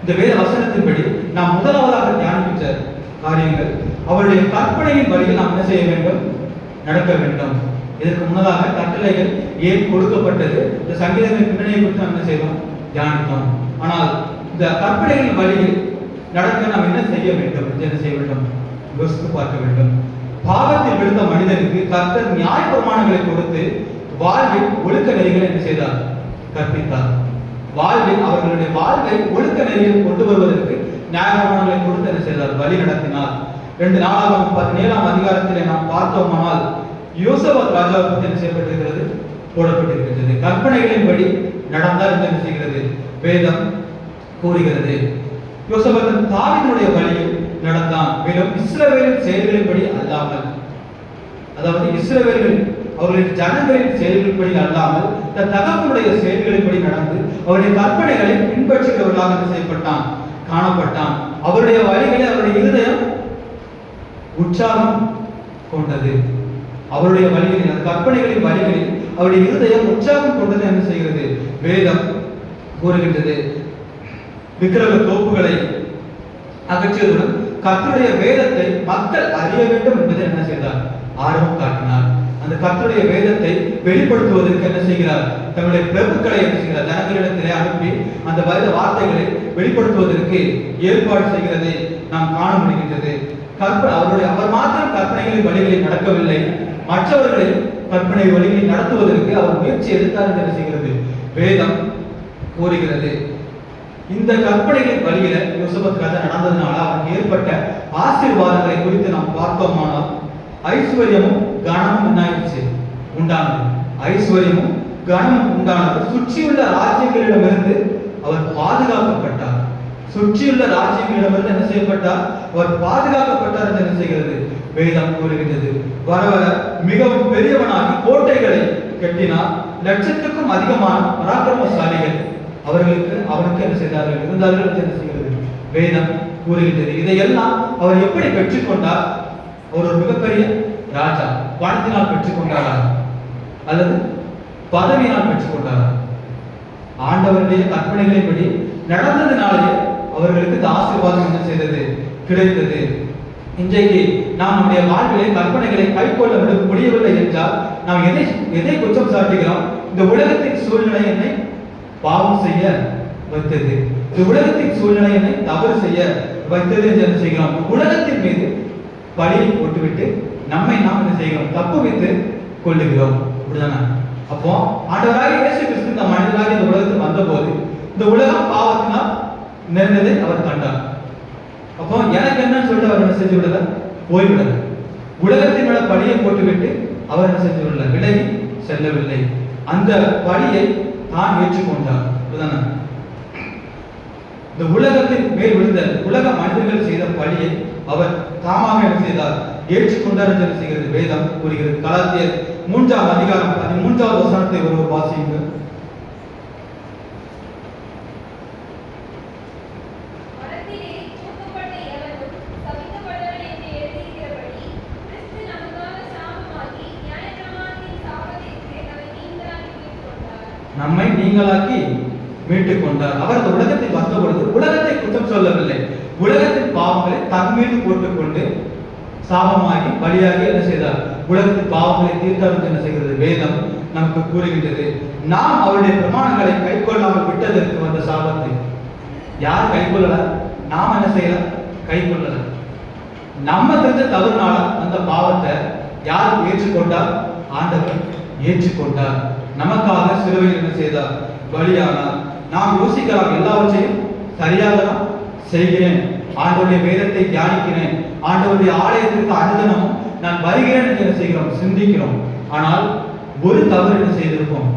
இந்த வேத வசனத்தின்படி நாம் முதலாவதாக தியானிக்கின்ற காரியங்கள் அவருடைய கற்பனையின் வழியில் நாம் என்ன செய்ய வேண்டும், நடக்க வேண்டும். இதற்கு முன்னதாக கட்டளைகள் ஏன் கொடுக்கப்பட்டது, இந்த சங்கீதங்களின் பின்னணியை குறித்து நாம் என்ன செய்வோம், தியானித்தோம். ஆனால் இந்த கற்பனைகளின் வழியில் நடக்க நாம் என்ன செய்ய வேண்டும், என்ன செய்ய வேண்டும், யோசித்து பார்க்க வேண்டும். பாவத்தில் விழுந்த மனிதனுக்கு கர்த்தர் நியாயப்பிரமாணங்களை கொடுத்து வாழ்வில் ஒழுக்க நெறிகளை என்ன செய்தார்? கற்பித்தார். வாழ்வில் அவர்களுடைய வாழ்வை ஒழுக்க நெறியில் கொண்டு வருவதற்கு நியாயப்பிரமாணங்களை கொடுத்து என்ன செய்தார்? வழி நடத்தினார். 2 நாளாகமம் 17ஆம் அதிகாரத்திலே நாம் பார்த்தோமானால் யோசபாத் ராஜாவை பற்றி என்ன செய்யப்பட்டிருக்கிறது? போடப்பட்டிருக்கிறது. கற்பனைகளின்படி நடந்தால் என்ன செய்கிறது? வேதம் கூறுகிறது. யோசபாத் தாவீதுடைய வழியில் நடந்தான். மேலும் இஸ்ரவேலின் செயல்களின்படி அல்லாமல், அதாவது இஸ்ரவேலின் அவர்களின் ஜனங்களின் செயல்களின்படி அல்லாமல் தன் தகப்பனுடைய செயல்களின்படி நடந்து அவருடைய கற்பனைகளை பின்பற்றுகிறவர்களாக செய்யப்பட்டான், காணப்பட்டான். அவருடைய வழிகளை அவருடைய இருதயம் உற்சாகம் கொண்டது. அவருடைய வழிகளில் கற்பனைகளின் வழிகளில் அவருடைய இருதயம் உற்சாகம் கொண்டது என்ன செய்கிறது? வேதம் கூறுகின்றது. விக்கிரக தோப்புகளை அகற்றியதுடன் கர்த்தருடைய வேதத்தை மக்கள் அறிய வேண்டும் என்பதை என்ன செய்தார்? ஆர்வம் காட்டினார். அந்த கர்த்தருடைய வேதத்தை வெளிப்படுத்துவதற்கு என்ன செய்கிறார்? தங்களுடைய பிரபுக்களை என்ன செய்கிறார்? ஜனங்களிடத்திலே அனுப்பி அந்த வேத வார்த்தைகளை வெளிப்படுத்துவதற்கு ஏற்பாடு செய்கிறதை நாம் காண முடிகின்றது. அவர் மாத்திரம் கற்பனைகளின் வழிகளில் நடக்கவில்லை, மற்றவர்களை கற்பனை வழிகளில் நடத்துவதற்கு அவர் முயற்சி எடுத்தார் என்று என்ன செய்கிறது? வேதம் கூறுகிறது. இந்த கற்பனைகளின் வழியில யோசபாத் ராஜா நடந்ததுனால அவருக்கு ஏற்பட்ட ஆசீர்வாதங்களை குறித்து நாம் பார்த்தோமானால் ஐஸ்வர்யமும் கனமும் என்னாயிடுச்சு? உண்டானது. ஐஸ்வர்யமும் கனமும் உண்டானது. சுற்றியுள்ள ராஜ்யங்களிடமிருந்து அவர் பாதுகாக்கப்பட்டார். சுற்றியுள்ள ராஜ்யங்களிடமிருந்து என்ன செய்யப்பட்டார்? அவர் பாதுகாக்கப்பட்டார் என்று என்ன செய்கிறது? வேதம் கூறுகின்றது. வர வர மிகவும் பெரியவனாகி கோட்டைகளை கட்டினார். லட்சத்துக்கும் அதிகமான பராக்கிரமசாலிகள் அவனுக்கு என்ன செய்தார்கள்? இருந்தார்கள் என்று என்ன செய்கிறது? வேதம் கூறுகின்றது. இதையெல்லாம் அவர் எப்படி பெற்றுக்கொண்டார்? ஒரு மிகப்பெரிய ராஜா பணத்தினால் பெற்றுக்கொண்டாரா அல்லது பதவியினால் பெற்றுக்கொண்டாரா? ஆண்டவருடைய கற்பனைகளின்படி நடந்ததினாலே அவர்களுக்கு இந்த ஆசீர்வாதம் என்ன செய்தது? கிடைத்தது. இன்றைக்கு நாம் நம்முடைய வாழ்விலே கற்பனைகளை கைக்கொள்ள முடியவில்லை என்றால் நாம் எதை குற்றம் சாட்டுகிறோம்? இந்த உலகத்தின் சூழ்நிலை என்னை பாவம் செய்ய வைத்தது, இந்த உலகத்தின் சூழ்நிலை என்னை தவறு செய்ய வைத்தது என்று என்ன செய்கிறோம்? உலகத்தின் மீது பழியை போட்டுவிட்டு நம்மை நாம் என்ன செய்கிறோம்? தப்பு வைத்து கொள்ளுகிறோம். அப்படிதானே? அப்போ ஆண்டவராகிய இயேசு கிறிஸ்து இந்த மனிதனாக இந்த உலகத்துக்கு வந்தபோது இந்த உலகம் பாவத்தினால் நிறைந்ததை அவர் கண்டார். அப்போ எனக்கு என்னன்னு சொல்லிட்டு அவர் என்ன செஞ்சு விடல? போய்விடல. உலகத்தின் மேல பழியை போட்டுவிட்டு அவர் என்ன செஞ்சு விடல? விலகி செல்லவில்லை. அந்த பழியை தான் ஏற்றுக்கொண்டார். அப்படிதானே? இந்த உலகத்தின் மேல் விழுந்த உலக மனிதர்கள் செய்த பழியை அவர் தாமாக என்ன செய்தார்? ஏற்றுக்கொண்டார் என்று செய்கிறது வேதம் கூறுகிறது. கலாத்தியர் 3ஆம் அதிகாரம் 13வது வசனத்தை ஒருவர் வாசியுங்கள். நம்மை நீங்களாக்கி மீட்டுக் கொண்டார். அவர் இந்த உலகத்தில் வந்த பொழுது உலகத்தை குற்றம் சொல்லவில்லை. உலகத்தின் பாவங்களை தன் மீது போட்டுக்கொண்டு சாபமாகி பலியாகி என்ன செய்தார்? உலகத்தின் பாவங்களை தீர்த்தார் என்ன செய்கிறது? வேதம் நமக்கு கூறுகின்றது. நாம் அவருடைய பிரமாணங்களை கைக்கொள்ளாமல் விட்டதற்கு வந்த சாபத்தை யார் கைக்கொள்ளல? நாம் என்ன செய்யல? கைக்கொள்ளல. நம்ம செஞ்ச தவறுனால அந்த பாவத்தை யார் ஏற்றுக்கொண்டார்? ஆண்டவர் ஏற்றுக்கொண்டார். நமக்காக சிலுவையில் என்ன செய்தார்? பலியானார். நாம் யோசிக்கலாம், எல்லாவற்றையும் சரியாக தான் செய்கிறேன், ஆண்டவருடைய வேதத்தை தியானிக்கிறேன், ஆண்டவருடைய ஆலயத்திற்கு அனுதினமும் நான் வருகிறேன் என்று என்ன செய்கிறோம்? சிந்திக்கிறோம். ஆனால் ஒரு தவறு என்ன செய்திருப்போம்?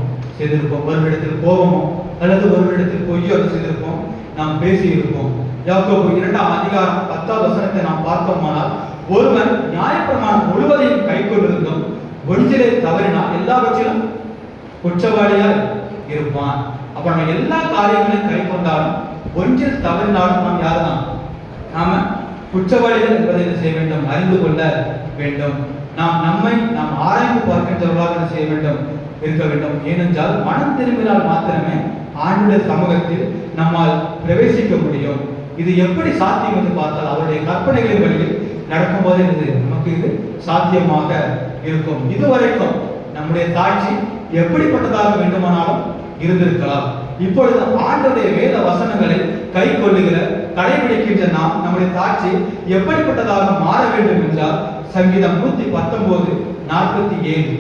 ஒருவரிடத்தில் கோபமோ அல்லது ஒருவரிடத்தில் பொய்யோ செய்திருப்போம், நாம் பேசியிருப்போம். யாக்கோபு 2ஆம் அதிகாரம் 10வது வசனத்தை நாம் பார்த்தோமானால் ஒருவன் நியாயப்பிரமாணம் முழுவதையும் கைக்கொண்டிருந்தும் ஒன்றிலே தவறினால் எல்லாவற்றிலும் குற்றவாளியாய் இருப்பான். அப்ப நம்ம எல்லா காரியங்களையும் கை கொண்டாலும் ஒன்றில் தவறினாலும் நாம் யாருதான்? நாம குற்றவாளிகள் என்பதை செய்ய வேண்டும், அறிந்து கொள்ள வேண்டும். நாம் ஆராய்ந்து பார்க்கின்றவர்களாக செய்ய வேண்டும், இருக்க வேண்டும். ஏனென்றால் மனம் திரும்பினால் மாத்திரமே ஆண்டுடைய சமூகத்தில் நம்மால் பிரவேசிக்க முடியும். இது எப்படி சாத்தியம் என்று பார்த்தால் அவருடைய கற்பனைகளின் வழியில் நடக்கும் போது நமக்கு இது சாத்தியமாக இருக்கும். இதுவரைக்கும் நம்முடைய சாட்சி எப்படிப்பட்டதாக வேண்டுமானாலும் இருந்திருக்கலாம். இப்பொழுது ஆண்டவருடைய வேத வசனங்களை கை கொள்ளுகிற கடைபிடிக்கின்ற நாம் நம்முடைய சாட்சி எப்படிப்பட்டதாக மாற வேண்டும் என்றால் சங்கீதம் 119:47.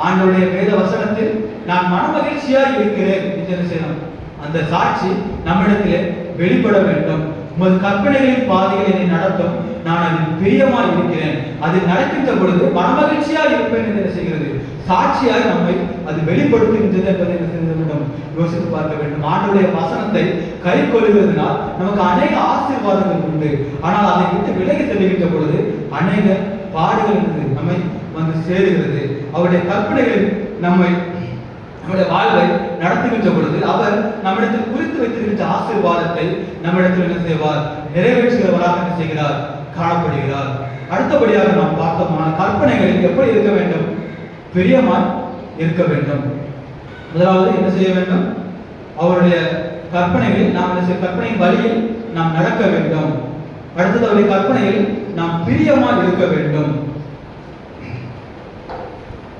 ஆண்டவருடைய வேத வசனத்தில் நான் மனமகிழ்ச்சியாய் இருக்கிறேன் என்று என்ன செய்யணும்? அந்த சாட்சி நம்மிடத்திலே வெளிப்பட வேண்டும். உமது கற்பனைகளின் பாதையில் என்னை நடத்தும், நான் அதில் பிரியமாய் இருக்கிறேன். அது நடக்கின்ற பொழுது மனமகிழ்ச்சியாய் இருப்பேன் என்று என்ன செய்கிறது? சாட்சியாய் நம்மை அது வெளிப்படுத்துகின்றது என்பதை என்ன செய்ய வேண்டும்? யோசித்து பார்க்க வேண்டும். ஆண்டவருடைய வசனத்தை கை கொள்கிறதுனால் நமக்கு அநேக ஆசீர்வாதங்கள் உண்டு. ஆனால் அதை விட்டு விலகி செல்கின்ற பொழுது அநேக பாடுகள் நம்மை வந்து சேருகிறது. அவருடைய கற்பனைகளில் நம்முடைய வாழ்வை நடத்துகின்ற பொழுது அவர் நம்மிடத்தில் குறித்து வைத்திருக்கின்ற ஆசீர்வாதத்தை நம்மிடத்தில் என்ன செய்வார்? நிறைவேற்றுகிறவராக என்ன செய்கிறார்? காணப்படுகிறார். அடுத்தபடியாக நாம் பார்த்தோம்னால் கற்பனைகளில் எப்படி இருக்க வேண்டும்? பிரியமாய் இருக்க வேண்டும். முதலாவது என்ன செய்ய வேண்டும்? அவருடைய கற்பனைகளில் நாம் என்ன செய்ய? கற்பனையின் வழியில் நாம் நடக்க வேண்டும். அடுத்தது அவருடைய கற்பனையில் நாம் பிரியமாய் இருக்க வேண்டும்.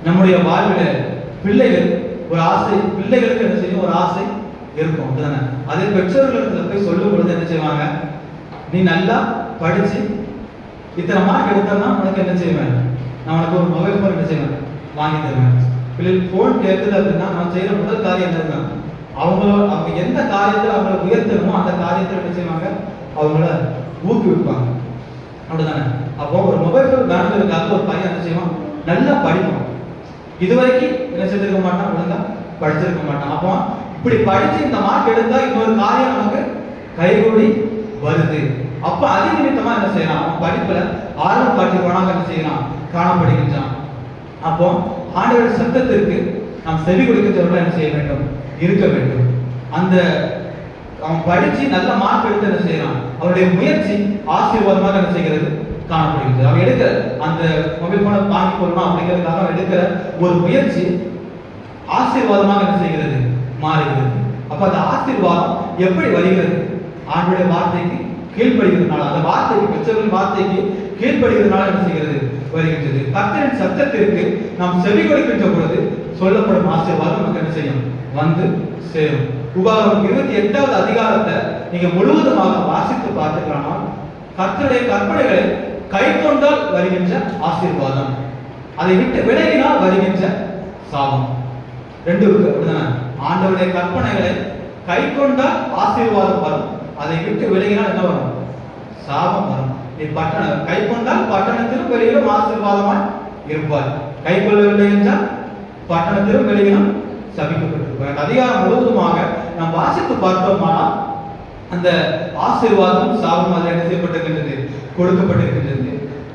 நம்முடைய வாழ்வில் பிள்ளைகள் ஒரு ஆசை, பிள்ளைகளுக்கு என்ன செய்யும்? ஒரு ஆசை இருக்கும், அப்படிதானே? அதை பெற்றோர்களிடத்துல போய் சொல்லும் பொழுது என்ன செய்வாங்க? நீ நல்லா படிச்சு இத்தனை மார்க் எடுத்தா உனக்கு என்ன செய்வேன்? நான் உனக்கு ஒரு மொபைல் போன் என்ன செய்வேன்? வாங்கி தருவேன். பிள்ளைகள் போன் கேட்குது அப்படின்னா நான் செய்யற முதல் காரியம் என்னதுதான்? அவங்க எந்த காரியத்தில் அவங்களை உயர்த்தணுமோ அந்த காரியத்தில் என்ன செய்வாங்க? அவங்கள ஊக்குவிப்பாங்க, அப்படிதானே? அப்போ ஒரு மொபைல் போன் வேணுங்கிறதுக்காக ஒரு பையன் என்ன செய்வான்? நல்லா படிப்பான். இதுவரைக்கும் என்ன செய்திருக்க மாட்டான்? ஒழுங்கா படிச்சிருக்க மாட்டான். அப்போ இப்படி படிச்சு இந்த மார்க் எடுத்தா இன்னொரு காரியம் நமக்கு கைகூடி வருது. அப்ப அதே நிமித்தமா என்ன செய்யலாம்? அவன் படிப்புல ஆர்வம் காட்டுவானாக என்ன செய்யலாம்? காணப்படுகின்றான். அப்போ ஆண்டவருடைய சத்தத்திற்கு நாம் செவி கொடுக்கிறவர்கள் என்ன செய்ய வேண்டும்? இருக்க வேண்டும். அந்த அவன் படிச்சு நல்ல மார்க் எடுத்து என்ன செய்யறான்? அவருடைய முயற்சி ஆசீர்வாதமாக என்ன செய்கிறது? காணப்படுகிறது. அவன் எடுக்கிற அந்த மொபைல் போனை வாங்கி கொள்ளணும் அப்படிங்கிறதுக்காக அவன் எடுக்கிற ஒரு முயற்சி ஆசீர்வாதமாக என்ன செய்கிறது? மாறுகிறது. அப்ப அந்த ஆசீர்வாதம் எப்படி வருகிறது? ஆண்டவருடைய வார்த்தைக்கு கீழ்ப்படுகிறதுனால, அந்த வார்த்தைக்கு பெற்றவர்களின் வார்த்தைக்கு கீழ்ப்படுகிறதுனால என்ன செய்கிறது? வருகின்றது. கர்த்தரின் சத்தத்திற்கு நாம் செவி கொடுக்கின்ற பொழுது சொல்லப்படும் ஆசீர்வாதம் நமக்கு என்ன செய்யும்? வந்து சேரும். உபாகமம் 28வது அதிகாரத்தை நீங்க முழுவதுமாக வாசித்து பார்த்துக்கலாம். கர்த்தருடைய கற்பனைகளை கை கொண்டால் வருகின்ற ஆசீர்வாதம், அதை விட்டு விலகினால் வருகின்ற சாபம். ரெண்டு இருக்கு, அப்படிதானே? ஆண்டவருடைய கற்பனைகளை கை கொண்டால் ஆசீர்வாதம் வரும், அதை விட்டு விலகினால் என்ன வரும்? சாபம் வரும். நீ கை கொண்டால் பட்டணத்திலும் வெளியிலும் ஆசீர்வாதமாய் இருப்பார். கை கொள்ளவில்லை என்றால் பட்டணத்திலும் வெளியிலும் சபிக்கப்பட்டிருப்பார். அதிகாரம் முழுவதுமாக நாம் வாசித்து பார்த்தோமானால் அந்த ஆசீர்வாதம் சாபம் அதில் என்ன செய்யப்பட்டிருக்கின்றது? கொடுக்கப்பட்டிருக்கின்றது.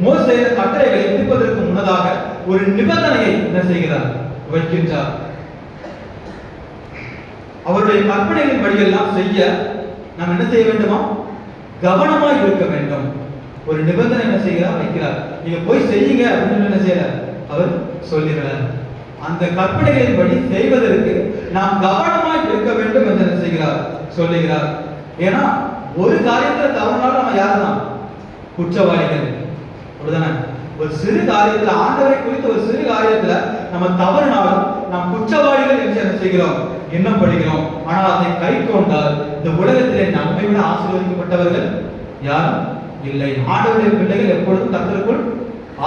மோசே இந்த கட்டளைகளை முடிப்பதற்கு முன்னதாக ஒரு நிபந்தனையை என்ன செய்கிறார்? வைக்கின்றார். அவருடைய கற்பனைகளின் வழியெல்லாம் செய்ய நாம் என்ன செய்ய வேண்டுமா? கவனமாய் இருக்க வேண்டும். ஒரு நிபந்தனை என்ன செய்கிறார்? வைக்கிறார். நீங்க போய் செய்யுங்க அப்படின்னு என்ன செய்யறார்? அவர் சொல்லுகிறார். அந்த கற்பனைகளின் படி செய்வதற்கு நாம் கவனமாய் இருக்க வேண்டும் என்று என்ன செய்கிறார்? சொல்லுகிறார். ஏன்னா ஒரு காரியத்துல தவறுனாலும் நம்ம யாருதான்? குற்றவாளிகள், அப்படிதானே? ஒரு சிறு காரியத்துல, ஆண்டவரை குறித்த ஒரு சிறு காரியத்துல நம்ம தவறுனாலும் நாம் குற்றவாளிகள் என்று என்ன செய்கிறோம்? எண்ணப்படுகிறோம். ஆனால் அதை கை கொண்டால் இந்த உலகத்திலே நம்மை விட ஆசீர்வதிக்கப்பட்டவர்கள் யாரும் இல்லை. ஆண்டவருடைய பிள்ளைகள் எப்பொழுதும் கர்த்தருக்குள்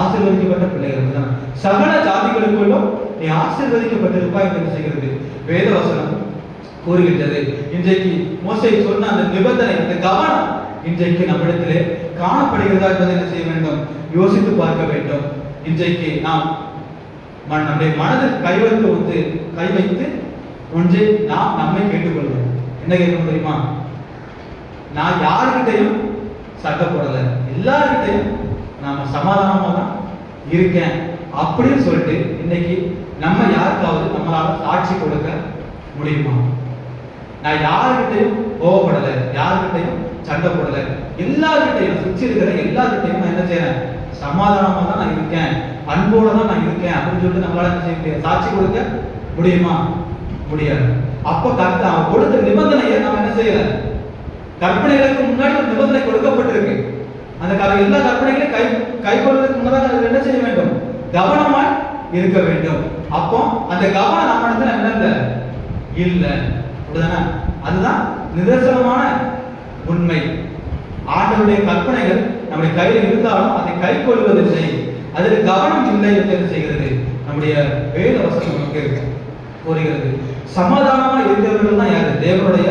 ஆசீர்வதிக்கப்பட்ட பிள்ளைகள் தான். சகல ஜாதிகளுக்குள்ளும் நீ ஆசீர்வதிக்கப்பட்டிருப்பாய் என்று செய்கிறது வேத வசனம் கூறுகின்றது. இன்றைக்கு மோசே சொன்ன அந்த நிபந்தனை, அந்த கவனம் இன்றைக்கு நம்மிடத்திலே காணப்படுகிறதா என்பதை என்ன செய்ய வேண்டும்? யோசித்து பார்க்க வேண்டும். இன்றைக்கு நாம் நம்முடைய மனதில் கை வைத்து ஒன்றை நாம் நம்மை கேட்டுக்கொள்வோம். என்ன கேட்கணும் தெரியுமா? நான் யாருக்கிட்டையும் சண்டை போடல, எல்லார்கிட்டையும் நாம சமாதானமா தான் இருக்கேன் அப்படின்னு சொல்லிட்டு இன்னைக்கு நம்ம யாருக்காவது நம்மளால சாட்சி கொடுக்க முடியுமா? நான் யாருக்கிட்டையும் கோவப்படல, யாருக்கிட்டையும் சண்டை போடல, எல்லார்கிட்டையும் சுற்றி இருக்கிற எல்லார்கிட்டையும் நான் என்ன செய்யறேன்? சமாதானமா தான் நான் இருக்கேன், அன்போட தான் நான் இருக்கேன் அப்படின்னு சொல்லிட்டு நம்மளால என்ன செய்ய முடியாது? சாட்சி கொடுக்க முடியுமா? முடியாது. அப்ப அவன் கொடுத்த நிபந்தனையை நம்ம என்ன செய்யல? கற்பனைகளுக்கு முன்னாடி ஒரு நிபந்தனை கொடுக்கப்பட்டிருக்கு. அந்த எல்லா கற்பனைகளையும் கை கொள்வதற்கு முன்னதாக என்ன செய்ய வேண்டும்? கவனமாய் இருக்க வேண்டும். அப்போ அந்த கவனம் நம்ம இடத்துல என்ன இல்லை? அப்படிதானே? அதுதான் நிதர்சனமான உண்மை. ஆண்டவருடைய கற்பனைகள் நம்முடைய கையில் இருந்தாலும் அதை கை கொள்வதில்லை, அதில் கவனம் இல்லை என்று என்ன செய்கிறது நம்முடைய வேத வசனம் நமக்கு கூறுகிறது. சமாதானமா இருக்கிறவர்கள் தான் யாரு? தேவனுடைய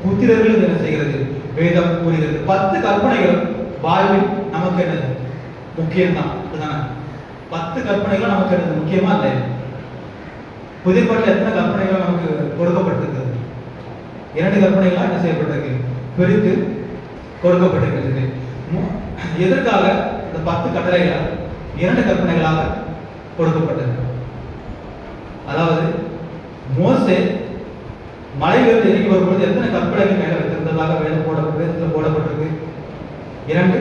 புத்திரர்கள் என்ன செய்கிறது வேதம் கூறுகிறது. 10 கற்பனைகள் வாழ்வில் நமக்கு என்னது முக்கியம்தான். 10 கற்பனைகள் நமக்கு என்னது முக்கியமா இல்லை? புதிய பாட்டில் எத்தனை கற்பனைகள் நமக்கு கொடுக்கப்பட்டிருக்கிறது? 2 கற்பனைகளாக என்ன செய்யப்பட்டிருக்கு? பிரித்து கொடுக்கப்பட்டிருக்கிறது. எதற்காக இந்த 10 கட்டளைகள் 2 கற்பனைகளாக கொடுக்கப்பட்டது? அதாவது மோசே மலையிலிருந்து இறங்கி வரும்பொழுது எத்தனை கற்பனைகள் மேல வைத்திருந்ததாக வேதத்தில் போடப்பட்டிருக்கு? 2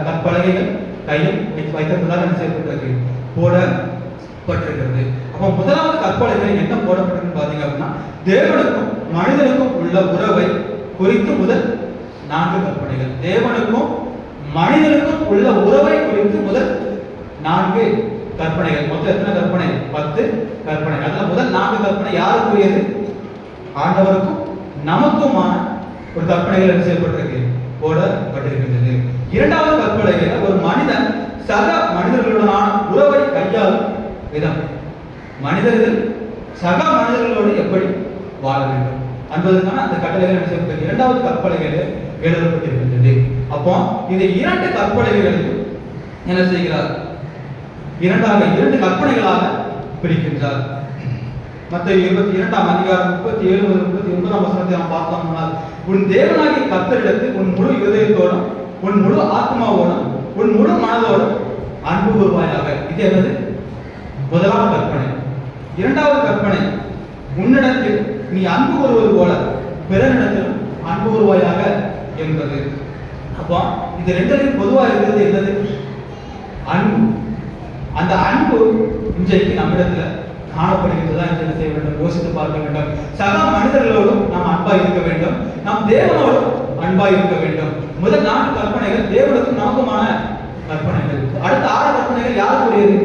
கற்பலகைகள் கையில் வைத்திருந்ததாக என்ன செய்யப்பட்டிருக்கு? போடப்பட்டிருக்கிறது. அப்போ முதலாவது கற்பலகைகள் என்ன போடப்பட்டிருக்கு பாத்தீங்க அப்படின்னா, தேவனுக்கும் மனிதனுக்கும் உள்ள உறவை குறித்து முதல் 4 கற்பனைகள். தேவனுக்கும் மனிதனுக்கும் உள்ள உறவை குறித்து முதல் 4 கற்பனைகள். மொத்தம் எத்தனை கற்பனை? 10 கற்பனை. அதுல முதல் 4 கற்பனை யாருக்குரியது? ஆண்டவருக்கும் நமக்குமான ஒரு கற்பனைகள் என்ன செய்யப்பட்டிருக்கு? போடப்பட்டிருக்கின்றது. 2வது கற்பனைகள் ஒரு மனிதன் சக மனிதர்களுடனான உறவை கையாளும் விதம். மனிதர்கள் சக மனிதர்களோடு எப்படி வாழ வேண்டும் என்பதற்கான அந்த கட்டளைகள் என்ன செய்யப்பட்டிருக்கு? 2வது கற்பனைகள் எழுதப்பட்டிருக்கின்றது. அப்போ இந்த 2 கற்பனைகளையும் என்ன செய்கிறார்? 2 கற்பனைகளாக பிரிக்கின்றார். மத்தேயு 22ஆம் அதிகாரம் 37 முதல் 39ஆம் வசனத்தை நாம் பார்த்தோம்னா, உன் தேவனாகிய கர்த்தரிடத்தில் உன் முழு இதயத்தோடும் உன் முழு ஆத்மாவோடும் உன் முழு மனதோடும் அன்பு கூறுவாயாக. இது என்னது? முதலாவது கற்பனை. 2வது கற்பனை, உன்னிடத்தில் நீ அன்பு கூறுவது போல பிறனிடத்திலும் அன்பு கூறுவாயாக என்பது. அப்போ இது 2லையும் பொதுவாக இருக்கிறது என்னது? அன்பு. அந்த அன்பு இன்றைக்கு நம்மிடத்துல காணப்படுகின்றதா என்று என்ன செய்ய வேண்டும்? யோசித்து பார்க்க வேண்டும். சக மனிதர்களோடும் நாம் அன்பா இருக்க வேண்டும், நாம் தேவனோடும் அன்பா இருக்க வேண்டும். முதல் 4 கற்பனைகள் தேவனுக்கும் நமக்குமான கற்பனைகள். அடுத்த 6 கற்பனைகள் யாருக்குரியது?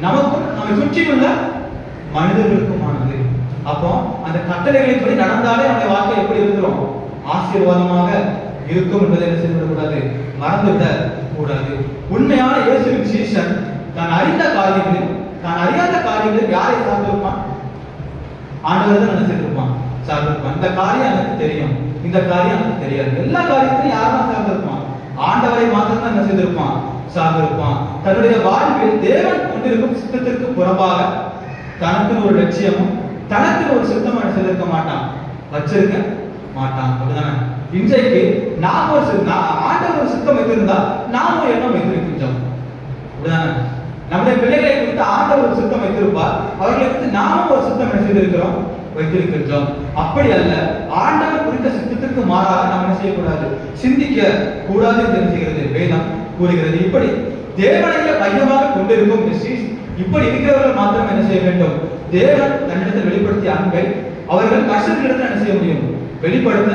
நமக்கும் நம்மை சுற்றியுள்ள மனிதர்களுக்குமானது. அப்போ அந்த கட்டளைகளின்படி நடந்தாலே நம்முடைய வாழ்க்கை எப்படி இருக்கிறோம்? ஆசீர்வாதமாக இருக்கும் என்பதை என்ன செய்யக்கூடாது? மறந்துவிடக் கூடாது. உண்மையான இயேசுவின் சீஷன் தான் அறிந்த காரியங்களில் தான் அறியாத காரியங்களில் யாரை சார்ந்திருப்பான்? ஆண்டவர் தான் என்ன செய்திருப்பான்? சார்ந்திருப்பான். இந்த காரியம் எனக்கு தெரியும், இந்த காரியம் எனக்கு தெரியாது. எல்லா காரியத்திலும் யாரும் சார்ந்திருப்பான்? ஆண்டவரை மாத்திரம் தான் என்ன செய்திருப்பான்? சார்ந்திருப்பான். தன்னுடைய வாழ்வில் தேவன் கொண்டிருக்கும் சித்தத்திற்கு புறம்பாக தனக்குன்னு ஒரு லட்சியமும் தனக்குன்னு ஒரு சித்தமும் என்ன செய்திருக்க மாட்டான், வச்சிருக்க மாட்டான். அப்படிதானே? இன்றைக்கு நாம் ஆண்டவர் ஒரு சித்தம் வைத்திருந்தா நாம் ஒரு எண்ணம் வைத்திருக்கின்றோம். அப்படிதானே? நம்முடைய பிள்ளைகளை குறித்து ஆண்டவர் ஒரு சித்தம் வைத்திருப்பார், அவர்களை குறித்து நாமும் ஒரு சித்தம் என்ன செய்திருக்கிறோம்? வைத்திருக்கின்றோம். அப்படி அல்ல, ஆண்டவர் குறித்த சித்தத்திற்கு மாறாக நாம் என்ன செய்யக்கூடாது? சிந்திக்க கூடாது என்று தெரிஞ்சுகிறது வேதம் கூறுகிறது. இப்படி தேவனையே மையமாக கொண்டிருக்கும் இப்படி இருக்கிறவர்கள் மாத்திரம் என்ன செய்ய வேண்டும்? தேவன் தன்னிடத்தில் வெளிப்படுத்திய அன்பை அவர்கள் மற்றவர்களிடத்தில் என்ன செய்ய முடியும்? வெளிப்படுத்த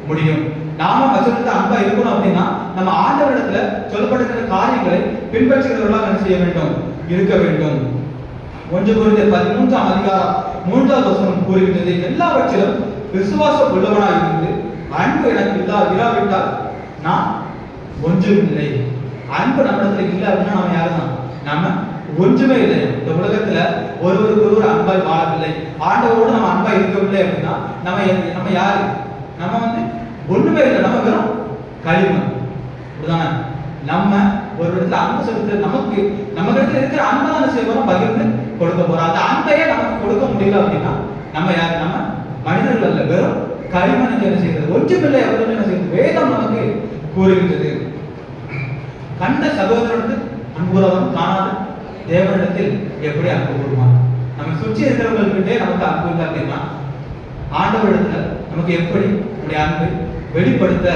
முடியும். நாம மற்றவர்களிடத்தில் அன்பா இருக்கணும் அப்படின்னா நம்ம ஆண்டவரிடத்துல சொல்லப்படுகிற காரியங்களை பின்பற்றுகிறவர்களாக என்ன செய்ய வேண்டும்? இருக்க வேண்டும். 1 கொரிந்தியர் 13ஆம் அதிகாரம் 3வது வசனம் கூறுகின்றது, எல்லாவற்றிலும் விசுவாசம் உள்ளவனாய் இருந்து அன்பு எனக்கு இல்லாவிட்டால் நான் ஒன்றுமில்லை. அன்பு நம்மிடத்துல இல்லை அப்படின்னா நம்ம யாருதான்? நம்ம ஒன்றுமே இல்லை. இந்த உலகத்துல ஒருவருக்கு ஒருவர் அன்பாய் வாழவில்லை, ஆண்டவரோடு நம்ம அன்பா இருக்கவில்லை அப்படின்னா நம்ம யாரு? நம்ம ஒண்ணுமே இல்லை, நம்ம வெறும் களிமண். அப்படிதானே? நம்ம ஒரு இடத்துல அன்பு செலுத்த நமக்கு நம்ம இடத்துல இருக்கிற அன்பை தான் செய்வோம், பகிர்ந்து கொடுக்க போறோம். அந்த அன்பையே நமக்கு கொடுக்க முடியல அப்படின்னா நம்ம யாரு? நம்ம மனிதர்கள் அல்ல, வெறும் களிமண். என்ன செய்கிறது? ஒன்றுமில்லை அப்படின்னு என்ன செய்யுது? வேதம் நமக்கு கூறுகின்றது. கண்ட சகோதரனுக்கு அன்புறவன் காணாத தேவனிடத்தில் எப்படி அன்பு கூறுவான்? நம்ம சுற்றி இருக்கிறவங்ககிட்டே நமக்கு அன்பு இல்லை அப்படின்னா ஆண்டவரிடத்துல நமக்கு எப்படி நம்முடைய அன்பை வெளிப்படுத்த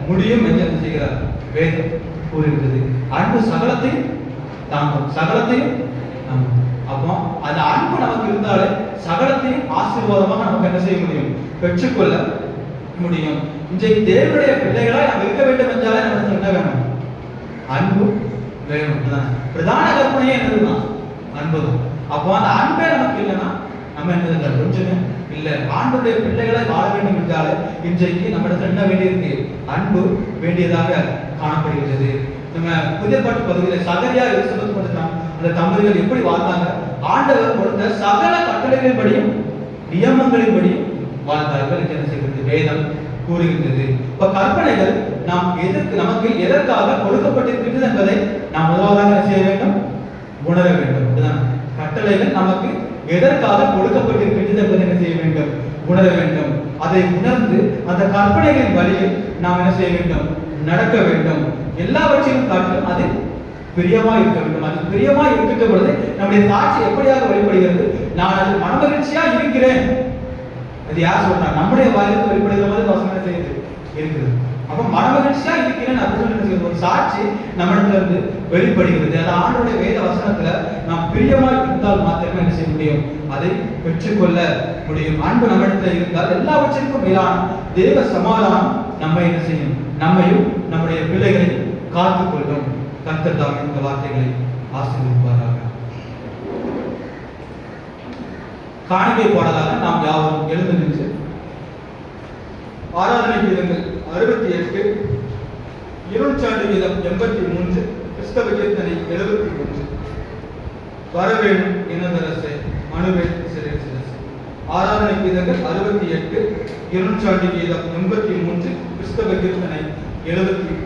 முடியும் என்று என்ன செய்கிறார்? வேதம் கூறுகின்றது. அன்பு சகலத்தையும் தாங்கும், சகலத்தையும் தாங்கும். அப்போ அந்த அன்பு நமக்கு இருந்தாலே சகலத்தையும் ஆசீர்வாதமாக நமக்கு என்ன செய்ய முடியும்? பெற்றுக்கொள்ள முடியும். இன்றைக்கு தேவனுடைய பிள்ளைகளாய் நாம் இருக்க வேண்டும் என்றாலே நமக்கு என்ன வேணும்? அன்பு வேணும். பிரதான கற்பனையே என்னதுதான்? அன்புதான். அப்போ அந்த அன்பே நமக்கு இல்லைன்னா நம்ம என்ன ஒன்றுமே இல்ல. ஆண்டவருடைய பிள்ளைகளை வாழ வேண்டும் என்றாலே இன்றைக்கு நம்மிடத்தில் என்ன வேண்டியிருக்கு? அன்பு வேண்டியதாக காணப்படுகிறது. நம்ம புதிய பாட்டு பகுதியில் சகரியா எலிசபெத் கொடுத்தான் அந்த தம்பதிகள் எப்படி வாழ்ந்தாங்க? ஆண்டவர் கொடுத்த சகல கட்டளைகளின்படியும் நியமங்களின்படியும் வாழ்ந்தார்கள் என்று என்ன செய்கிறது? வேதம் கூறுகின்றது. இப்ப கற்பனைகள் நமக்கு எதற்காக கொடுக்கப்பட்டிருக்கிறது என்பதை நாம் முதலாவதாக என்ன செய்ய வேண்டும்? உணர வேண்டும். கட்டளைகள் நமக்கு எதற்காக கொடுக்கப்பட்டிருக்கிறது என்பதை என்ன செய்ய வேண்டும்? உணர வேண்டும். அதை உணர்ந்து அந்த கற்பனைகளின் வழியில் நாம் என்ன செய்ய வேண்டும்? நடக்க வேண்டும். எல்லாவற்றையும் காட்டிலும் அது பிரியமா இருக்க வேண்டும். அது பிரியமா இருக்கின்ற பொழுது நம்முடைய சாட்சி எப்படியாக வெளிப்படுகிறது? நான் அது மனமகிழ்ச்சியா இருக்கிறேன். அது யார் சொல்றாங்க? நம்முடைய வாயிலிருந்து வெளிப்படுகிற மாதிரி வசனம் செய்யுது இருக்குது. அப்ப மனமகிழ்ச்சியா இருக்கிறேன் அப்படின்னு சொல்லி ஒரு சாட்சி நம்மிடத்துல இருந்து வெளிப்படுகிறது. அது ஆண்டவருடைய வேத வசனத்துல நாம் பிரியமா இருந்தால் மாத்திரமே என்ன செய்ய முடியும்? அதை பெற்றுக்கொள்ள முடியும். அன்பு நம்மிடத்துல இருந்தால் எல்லாவற்றிற்கும் மேலான தேவ சமாதானம் நம்மை என்ன செய்யும்? நம்மையும் நம்முடைய பிள்ளைகளையும் காத்துக் கொள்ளும். கர்த்தர் தாமே இந்த வார்த்தைகளை ஆசீர்வதிப்பாராக. காணிக்கை பாடலாக நாம் யாவரும் எழுந்து நின்று ஆராதனை கீதங்கள் 68, இருநூற்றாண்டு கீதம் 83, கிறிஸ்தவ கீர்த்தனை 73, வரவேணும் எனதரசே மனுவேல் சிரேசரசே. ஆராதனை கீதங்கள் 68, இருநூற்றாண்டு கீதம் 83, கிறிஸ்தவ கீர்த்தனை 73.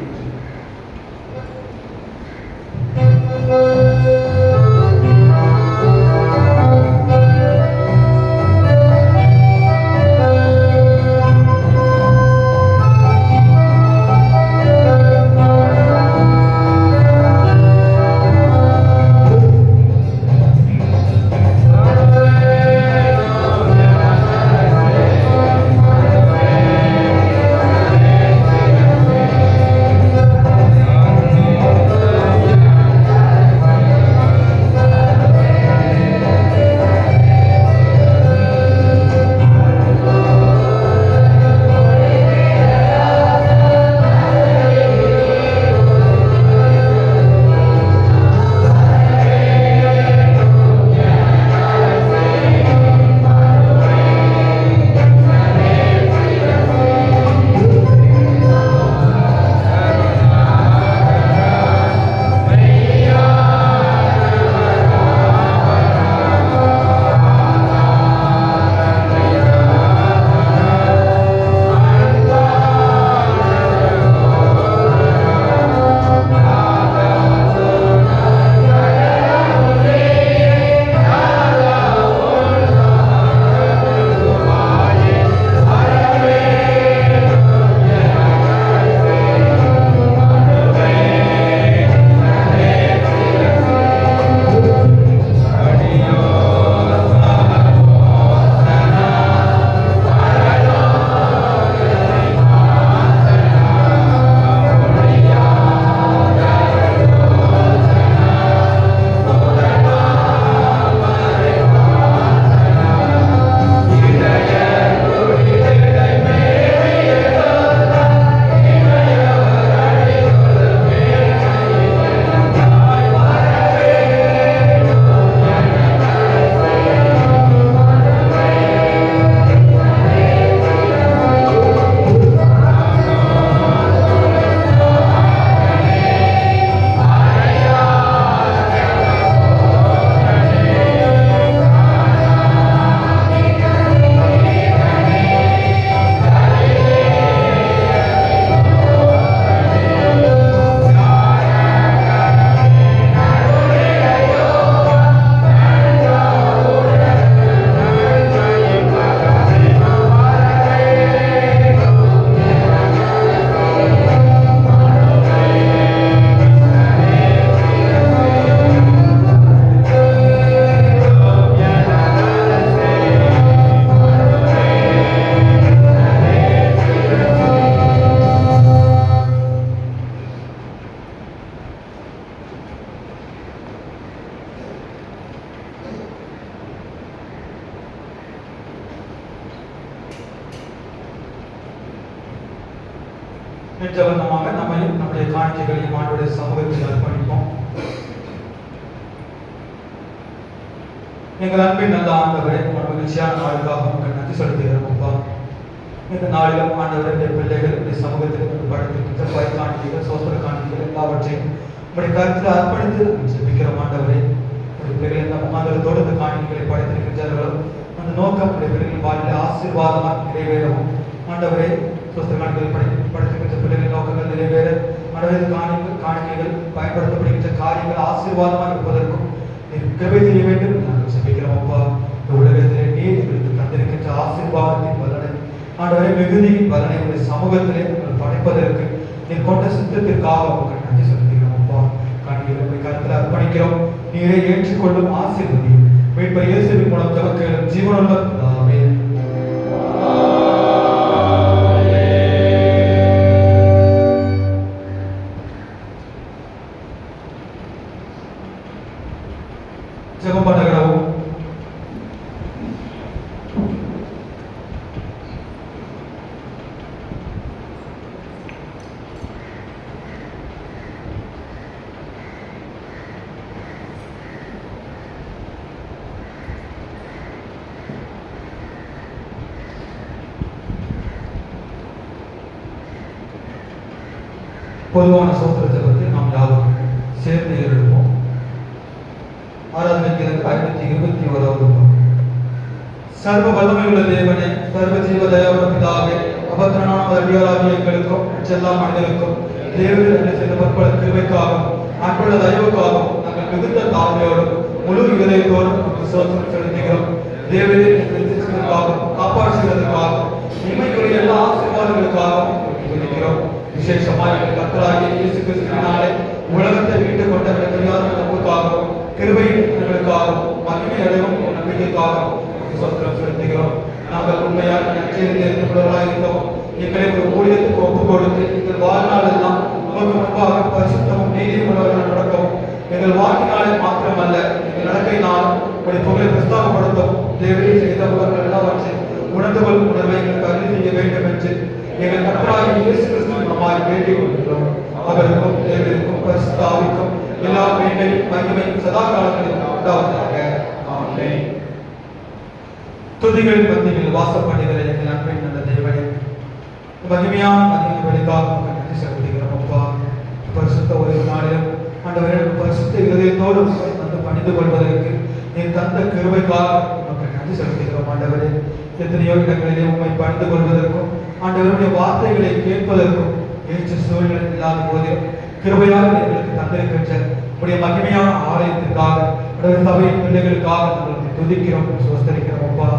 நிச்சயமாக நம்மையும் நம்முடைய காணிக்கைகளையும் ஆண்டவருடைய சமூகத்தில் அர்ப்பணிப்போம். எங்கள் அன்பின் நல்ல ஆண்டவரே, மகிழ்ச்சியான நாளுக்காக உங்களுக்கு நன்றி செலுத்துகிறோம் அப்பா. இந்த நாளிலும் ஆண்டவருடைய பிள்ளைகள் உடைய சமூகத்தில் படைத்திருக்கின்ற பைக்காணிகள் சோதர காணிகள் எல்லாவற்றையும் உங்களுடைய கருத்தில் அர்ப்பணித்து ஜெபிக்கிறோம் ஆண்டவரே. உடைய பிள்ளைகள் எந்த முகாந்திரத்தோடு இந்த காணிகளை படைத்திருக்கின்றார்களோ அந்த நோக்கம் உடைய பிள்ளைகள் வாழ்வில் ஆசீர்வாதமாக நிறைவேறவும் ஆண்டவரே. சோதர காணிகள் படைத்திருக்கின்ற பிள்ளைகளின் நோக்கங்கள் நிறைவேற ஆண்டவரே காணிக்கைகள் பயன்படுத்தப்படுகின்ற காரியங்கள் ஆசீர்வாதமாக இருப்பதற்கும் கிருபை செய்ய வேண்டும் நாங்கள் ஜெபிக்கிறோம் அப்பா. இந்த உலகத்திலே நீர் எங்களுக்கு தந்திருக்கின்ற ஆசீர்வாதத்தின் பலனை ஆண்டவரே மிகுதியின் பலனை உடைய சமூகத்திலே நாங்கள் படைப்பதற்கு நீர் கொண்ட சித்தத்திற்காக உங்களுக்கு நன்றி செலுத்துகிறோம் அப்பா. காணிக்கைகளை கருத்தில் அர்ப்பணிக்கிறோம். நீரை ஏற்றுக்கொள்ளும் ஆசீர்வதியும் மீட்பர் இயேசுவின் மூலம் ஜெபங்களும் ஜீவனுள்ள பிதாவே. ஜெபம் பண்ணுகிறோம். பொதுவான சோத்திர ஜெபத்தை நாம் யாரும் சேர்ந்து ஏறெடுப்போம். ஆராதனைக்கு 521வது சர்வ வல்லமையுள்ள தேவனே, சர்வ ஜீவ தயாவுள்ள பிதாவே, அபத்திரனான அடியாராகிய எங்களுக்கும் எல்லா மனிதர்களுக்கும் தேவனிடம் செய்த பற்பல கிருபைக்காகவும் அன்புள்ள தயவுக்காகவும் நாங்கள் மிகுந்த தாழ்மையோடும் முழு இதயத்தோடும் சோத்திரம் செலுத்துகிறோம். தேவனுக்காகவும் காப்பாற்றுவதற்காகவும் இமைக்குரிய எல்லா ஆசீர்வாதங்களுக்காகவும் இருக்கிறோம். விசேஷமாக எங்கள் கர்த்தராகிய இயேசு கிறிஸ்துவினாலே உலகத்தை மீட்டுக் கொண்ட நமக்காகவும் கிருபைகளுக்காகவும் மகிமை அடைவும் நம்பிக்கைக்காகவும் சோத்திரம் செலுத்துகிறோம். நாங்கள் உண்மையாக நற்செய்தியாக இருந்தோம். எங்களை ஒரு ஊழியத்துக்கு ஒப்புக் கொடுத்து எங்கள் வாழ்நாளெல்லாம் உமக்கு முன்பாக பரிசுத்தமும் நீதியும் உள்ளவர்கள் நடக்கவும் எங்கள் வாழ்க்கையினாலே மாத்திரமல்ல எங்கள் நடக்கையினால் உடைய புகழை பிரஸ்தாபப்படுத்தவும் தேவையை செய்த உலகங்கள் எல்லாவற்றையும் உணர்ந்து கொள்ளும் உணர்வை எங்களுக்கு அருள் செய்ய வேண்டும் என்று எங்கள் கர்த்தராகிய இயேசு கிறிஸ்துவின் மூலமாய் வேண்டிக் கொள்கிறோம். அவருக்கும் தேவனுக்கும் பரிசுத்த ஆவிக்கும் எல்லா மேன்மையும் மகிமையும் சதா காலங்களில் உண்டாவதாக. ஆமென். துதிகளின் மத்தியில் வாசம் பண்ணுகிற எங்கள் அன்பின் நல்ல தேவனே, மகிமையான மகிமைகளுக்காக நன்றி செலுத்துகிறோம் அப்பா. பரிசுத்த ஒரு நாளிலும் ஆண்டவரே பரிசுத்த இதயத்தோடு வந்து பணிந்து கொள்வதற்கு நீர் தந்த கிருபைக்காக நமக்கு நன்றி செலுத்துகிறோம் ஆண்டவரே. எத்தனையோ இடங்களிலே உண்மை பணிந்து கொள்வதற்கும் ஆண்டவருடைய வார்த்தைகளை கேட்பதற்கும் ஏற்ற சூழ்நிலை இல்லாத போதிலும் கிருபையாக எங்களுக்கு தந்திருக்கின்ற உடைய மகிமையான ஆலயத்திற்காக சபையின் பிள்ளைகளுக்காக நாங்கள் துதிக்கிறோம், சோஸ்தரிக்கிறோம் அப்பா.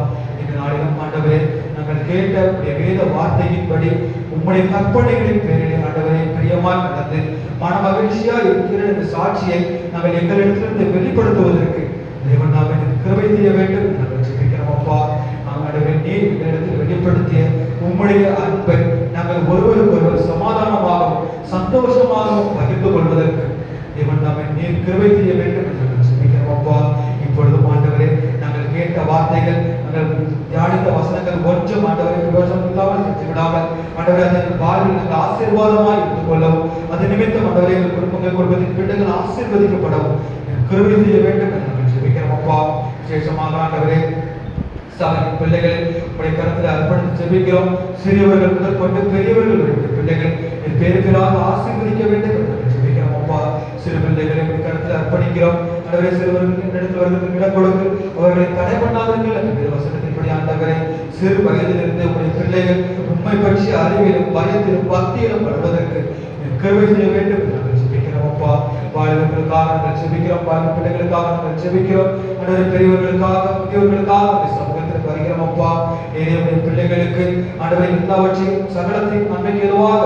இந்த நாளிலும் ஆண்டவரே நாங்கள் கேட்ட உடைய வேத வார்த்தையின்படி உம்முடைய கற்பனைகளின் பேரிலே ஆண்டவரே பிரியமாய் நடந்து மன மகிழ்ச்சியா இருக்கிற இந்த சாட்சியை நாங்கள் எங்களிடத்திலிருந்து வெளிப்படுத்துவதற்கு தேவன் நாம் கிருபை செய்ய வேண்டும் நாங்கள் ஜெபிக்கிறோம் அப்பா. ஆண்டவரே நீர் எங்களிடத்தில் வெளிப்படுத்திய உம்முடைய அன்பை நாங்கள் ஒருவருக்கு ஒருவர் சமாதானமாகவும் சந்தோஷமாகவும் பகிர்ந்து கொள்வதற்கு தேவன் நாம நீர் கிருபை செய்ய வேண்டும் என்று ஜெபிக்கிறோம் அப்பா. இப்பொழுதும் ஆண்டவரே நாங்கள் கேட்ட வார்த்தைகள் நாங்கள் தியானித்த வசனங்கள் ஒன்றும் ஆண்டவரை விரோதம் இல்லாமல் செஞ்சு விடாமல் ஆண்டவரை அதன் வாழ்வில் நாங்கள் ஆசீர்வாதமாய் எடுத்துக் கொள்ளவும் அது நிமித்தம் ஆண்டவரை எங்கள் குடும்பங்கள் குடும்பத்தின் பிள்ளைகள் ஆசீர்வதிக்கப்படவும் கிருபை செய்ய வேண்டும் என்று நாங்கள் ஜெபிக்கிறோம் அப்பா. விசேஷமாக ஆண்டவரே சபையின் பிள்ளைகளை உடைய கருத்தில் அர்ப்பணித்து ஜெபிக்கிறோம். சிறியவர்கள் முதல் கொண்டு பெரியவர்கள் பிள்ளைகள் என் பேருக்களாக ஆசீர்வதிக்க வேண்டும் என்று ஜெபிக்கிறோம் அப்பா. சிறு பிள்ளைகளை உடைய கருத்தில் அர்ப்பணிக்கிறோம். ஆண்டவரே சிறுவர்கள் நடத்துவர்களுக்கு இடம் கொடுங்கள், அவர்களை தடை பண்ணாதீர்கள் என்ற வசனத்தின்படி ஆண்டவரே சிறு வயதிலிருந்து உடைய பிள்ளைகள் உண்மை பற்றி அறிவிலும் பயத்திலும் பக்தியிலும் வருவதற்கு கிருபை செய்ய வேண்டும் என்று நாங்கள் ஜெபிக்கிறோம் அப்பா. வாழ்வுகளுக்காக நாங்கள் ஜெபிக்கிறோம், வாழ்வு பிள்ளைகளுக்காக நாங்கள் ஜெபிக்கிறோம். ஆண்டவரே பெரியவர்களுக்காக முதியவர்களுக்காக சமூகத்திற்கு வருகிறோம் அப்பா. நிறைய பிள்ளைகளுக்கு ஆண்டவரை எல்லாவற்றையும் சகலத்தையும் நன்மைக்கு எதுவாக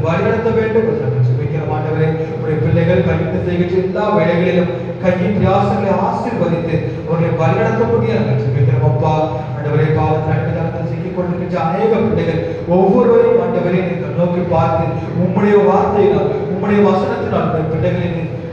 வழிநடத்த வேண்டும் என்று நாங்கள் ஜெபிக்கிறோம் ஆண்டவரே. உடைய பிள்ளைகள் கல்வி செய்கின்ற எல்லா வேலைகளிலும் கையின் பிரயாசங்களை ஆசீர்வதித்து அவர்களை வழிநடத்த முடிய நாங்கள் ஜெபிக்கிறோம் அப்பா. ஆண்டவரே பாவத்தில் அடிமைத்தனத்தில் சிக்கிக் கொண்டிருக்கின்ற அநேக பிள்ளைகள் ஒவ்வொருவரையும் ஆண்டவரை நீங்கள் நோக்கி பார்த்து உம்முடைய வார்த்தையினால் உம்முடைய வசனத்தினால் அந்த பிள்ளைகளை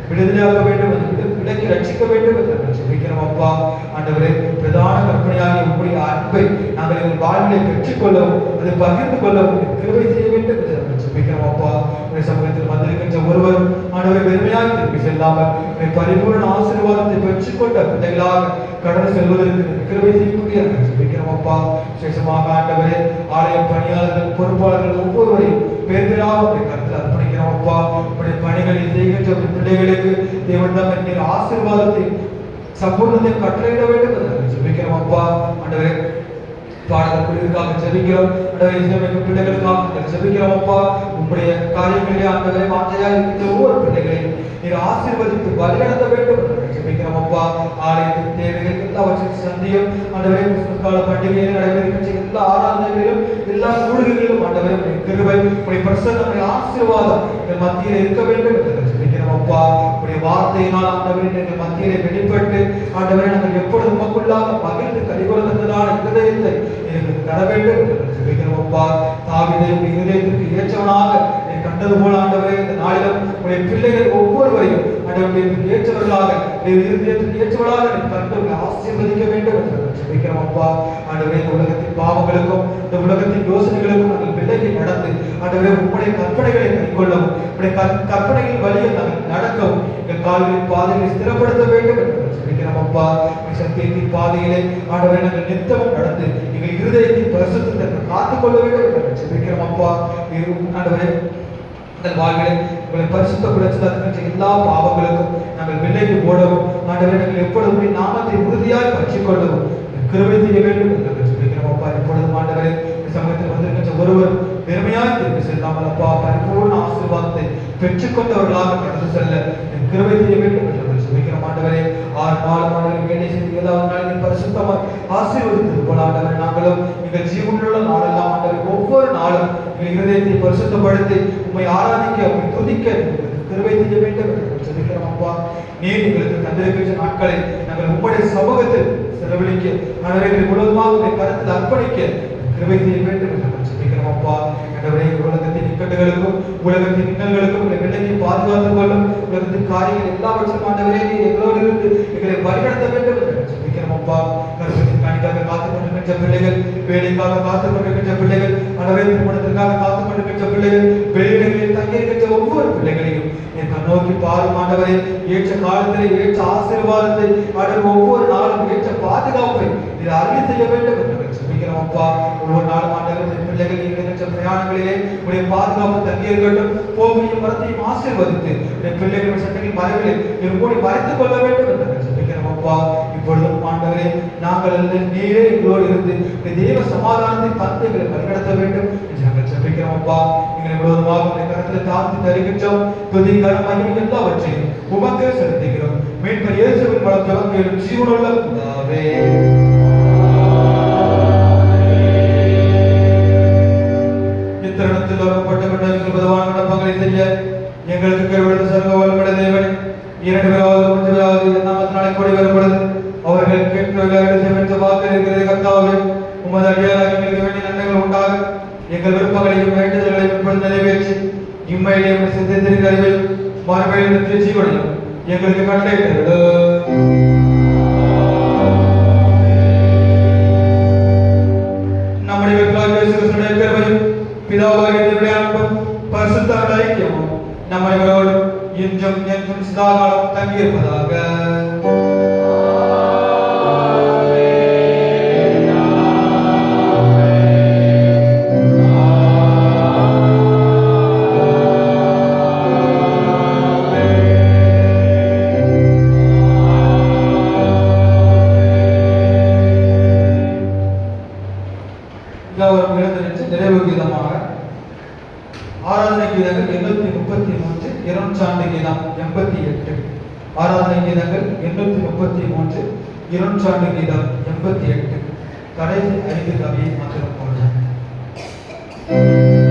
விடுதலையாக வேண்டும் என்று விலக்கி ரட்சிக்க வேண்டும் என்று நாங்கள் ஜெபிக்கிறோம் அப்பா. ஆண்டவரே பிரதான கற்பனையாகிய உம்முடைய அன்பை நாங்கள் எங்கள் வாழ்விலை பெற்றுக்கொள்ளவும் அதை பகிர்ந்து கொள்ளவும் கிருபை செய்ய வேண்டும் என்று நாங்கள் ஜெபிக்கிறோம் அப்பா. உடைய சமூகத்தில் வந்திருக்கின்ற ஒருவர் ஆண்டவரை வெறுமையாக திரும்பி செல்லாமல் உடைய பரிபூர்ண ஆசீர்வாதத்தை பெற்றுக்கொண்ட பிள்ளைகளாக கடந்து செல்வதற்கு கிருபை செய்யக்கூடிய ஜெபிக்கிறோம் அப்பா. விசேஷமாக ஆண்டவரே ஆலய பணியாளர்கள் பொறுப்பாளர்கள் ஒவ்வொருவரையும் பேர் பேராக உடைய கருத்தில் அர்ப்பணிக்கிறோம் அப்பா. உடைய பணிகளில் செய்கின்ற பிள்ளைகளுக்கு தேவன் தான் நீர் ஆசீர்வாதத்தை சம்பூர்ணத்தை கட்டளையிட வேண்டும் என்று ஜெபிக்கிறோம் அப்பா. ஆண்டவரே பாடல் பிள்ளைகளுக்காக ஜெபிக்கிறோம். ஆண்டவரே இஸ்லாமிய பிள்ளைகளுக்காக ஜெபிக்கிறோம் அப்பா. உம்முடைய காரியங்களிலே ஆண்டவரே வாஞ்சையாக இருக்கின்ற ஒவ்வொரு பிள்ளைகளையும் நீர் ஆசீர்வதித்து வழிநடத்த வேண்டும் என்று ஜெபிக்கிறோம் அப்பா. ஆலயத்தின் தேவைகள் எல்லாவற்றையும் சந்தியும் ஆண்டவரே கிறிஸ்துமஸ் கால பண்டிகையில் நடைபெறுகின்ற எல்லா ஆராதனைகளிலும் எல்லா கூடுகைகளிலும் ஆண்டவரே உடைய கிருபை உடைய பிரசன்னம் ஆசீர்வாதம் எங்கள் மத்தியில் இருக்க வேண்டும் என்று ஜெபிக்கிறோம் அப்பா. உடைய வார்த்தையினால் ஆண்டவரே எங்கள் மத்தியிலே வெளிப்பட்டு ஆண்டவரே நாங்கள் எப்பொழுது உமக்குள்ளாக மகிழ்ந்து கலிகொள்கின்றதான இருதயத்தை எங்களுக்கு தர வேண்டும் என்று ஜெபிக்கிறோம் அப்பா. தாவீதை உடைய இருதயத்திற்கு ஏற்றவனாக நீ கண்டது போல ஆண்டவரே இந்த நாளிலும் உடைய பிள்ளைகள் ஒவ்வொருவரையும் ஆண்டவரே ஏற்றவர்களாக இருதயத்திற்கு ஏற்றவர்களாக நீ கண்டு ஆசீர்வதிக்க வேண்டும் என்று ஜெபிக்கிறோம் அப்பா. ஆண்டவரே இந்த உலகத்தின் பாவங்களுக்கும் இந்த உலகத்தின் யோசனைகளுக்கும் நாங்கள் பிள்ளைகளை நடந்து ஆண்டவரே உம்முடைய கற்பனைகளை கைக்கொள்ளவும் உம்முடைய கற்பனைகளின் வழியில் நாங்கள் நடக்கவும் எங்கள் கால்களின் பாதைகளை ஸ்திரப்படுத்த வேண்டும் என்று ஜெபிக்கிறோம் அப்பா. சத்தியத்தின் பாதையிலே ஆண்டவரே நாங்கள் நித்தமும் நடந்து எங்கள் இருதயத்தின் பரிசுத்தத்தை காத்துக்கொள்ள வேண்டும் என்று ஜெபிக்கிறோம் அப்பா. ஆண்டவரே எங்கள் வாழ்விலே உங்களை பரிசுத்த குலைச்சல் எல்லா பாவங்களுக்கும் நாங்கள் விலைக்கு ஓடவும் ஆண்டவரே நாங்கள் எப்பொழுதும் நாமத்தை உறுதியாய் பற்றிக் கொள்ளவும் கிருபை செய்ய வேண்டும் என்று ஜெபிக்கிறோம் அப்பா. இப்பொழுதும் ஆண்டவரே சமூகத்தில் வந்திருக்கின்ற ஒருவர் பெருமையாய் திரும்பி செல்லாமல் அப்பா பரிபூர்ண ஆசீர்வாதத்தை பெற்றுக்கொண்டவர்களாக கடந்து செல்ல கிருபை செய்ய வேண்டும் என்று ஜெபிக்கிறோம் ஆண்டவரே. 6 நாள் ஆண்டவரே வேலை செய்து 7வது நாளில் பரிசுத்தமாய் ஆசீர்வதித்தது போல ஆண்டவரே நாங்களும் எங்கள் ஜீவனுள்ள நாளெல்லாம் ஆண்டவரே ஒவ்வொரு நாளும் எங்கள் இருதயத்தை பரிசுத்தப்படுத்தி உம்மை ஆராதிக்க உம்மை துதிக்க கிருபை செய்ய வேண்டும் என்று ஜெபிக்கிறோம் அப்பா. நீர் எங்களுக்கு தந்திருக்கின்ற நாட்களை நாங்கள் உம்முடைய சமூகத்தில் செலவழிக்க ஆண்டவரை முழுவதுமாக உடைய கருத்தில் அர்ப்பணிக்க கிருபை செய்ய வேண்டும் என்று ஜெபிக்கிறோம் அப்பா. ஆண்டவரே உலகத்தின் இக்கட்டுகளுக்கும் உலகத்தின் இன்னல்களுக்கும் உங்களை விலக்கி பாதுகாத்துக் கொள்ளும் உலகத்தின் காரியங்கள் எல்லாவற்றையும் ஆண்டவரே நீர் எங்களோடு இருந்து எங்களை வழிநடத்த வேண்டும் என்று ஜெபிக்கிறோம் அப்பா. கருப்பத்தின் கணிக்காக காத்துக் கொண்டிருக்கின்ற பிள்ளைகள், வேலைக்காக காத்துக் கொண்டிருக்கின்ற பிள்ளைகள், ஆண்டவரே திருமணத்திற்காக காத்துக் கொண்டிருக்கின்ற பிள்ளைகள், வெளியிடங்களில் தங்கியிருக்கின்ற ஒவ்வொரு பிள்ளைகளையும் நோக்கி பாரும் ஆண்டவரே. ஏற்ற காலத்திலே ஏற்ற ஆசீர்வாதத்தை ஆண்டவர் ஒவ்வொரு நாளும் ஏற்ற பாதுகாப்பை இது அருளி செய்ய வேண்டும் என்று ஜெபிக்கிறோம் அப்பா. ஒவ்வொரு நாளும் ஆண்டவர் பிள்ளைகள் இருக்கின்ற பிரயாணங்களிலே உடைய பாதுகாப்பு தங்கி இருக்கட்டும். போகையும் வரத்தையும் ஆசீர்வதித்து உடைய பிள்ளைகள் சட்டங்கள் மறைவிலே மூடி மறைத்துக் கொள்ள வேண்டும் என்று ஜெபிக்கிறோம் அப்பா. இப்பொழுதும் ஆண்டவரே நாங்கள் நீரே எங்களோடு இருந்து தேவ சமாதானத்தை தந்து எங்களை வழிநடத்த வேண்டும் என்று நாங்கள் ஜெபிக்கிறோம் அப்பா. எங்களை முழுவதுமாக உடைய கரத்தில் தாழ்த்தி தருகின்றோம். துதி கனம் மகிமை எல்லாவற்றையும் உமக்கே செலுத்துகிறோம். மீட்பர் இயேசுவின் மூலம் ஜெபம் ஜீவனுள்ள பிதாவே. இத்தருணத்தில் வரப்பட்ட விண்ணப்பிற்கு பொதுவான விண்ணப்பங்களை செய்ய எங்களுக்கு கைவிடுத்த சர்வ வல்லமையுள்ள தேவனே, 2 பேராவது 3 பேராவது நாமத்தினாலே கூடி வரும் பொழுது அவர்கள் கேட்கிற வாக்கு இருக்கிறது கர்த்தாவே. உமது அடியாராக எங்களுக்கு வேண்டிய நன்மைகள் உண்டாக எங்கள் விருப்பங்களையும் வேண்டுதல்களையும் இப்பொழுது நிறைவேற்றி இம்மையிலே சிந்தித்திருக்கிற அறிவையும் மறுமையில் நித்திய ஜீவனையும் எங்களுக்கு கட்டளையிட்டது. நம்முடைய கிருபையும் பிதாவாகிய தேவனுடைய அன்பும் பரிசுத்த ஐக்கியமும் நம்மளோடு இன்றும் என்றும் சதாகாலம் தங்கியிருப்பதாக. நிறைவு கீதமாக ஆராதனை கீதங்கள் 833, 200 கீதம் 88. ஆராதனை கீதங்கள் 833, 200 கீதம் 88. கடைசி 5 கவியை மாத்திரம் போடுறேன். Amen.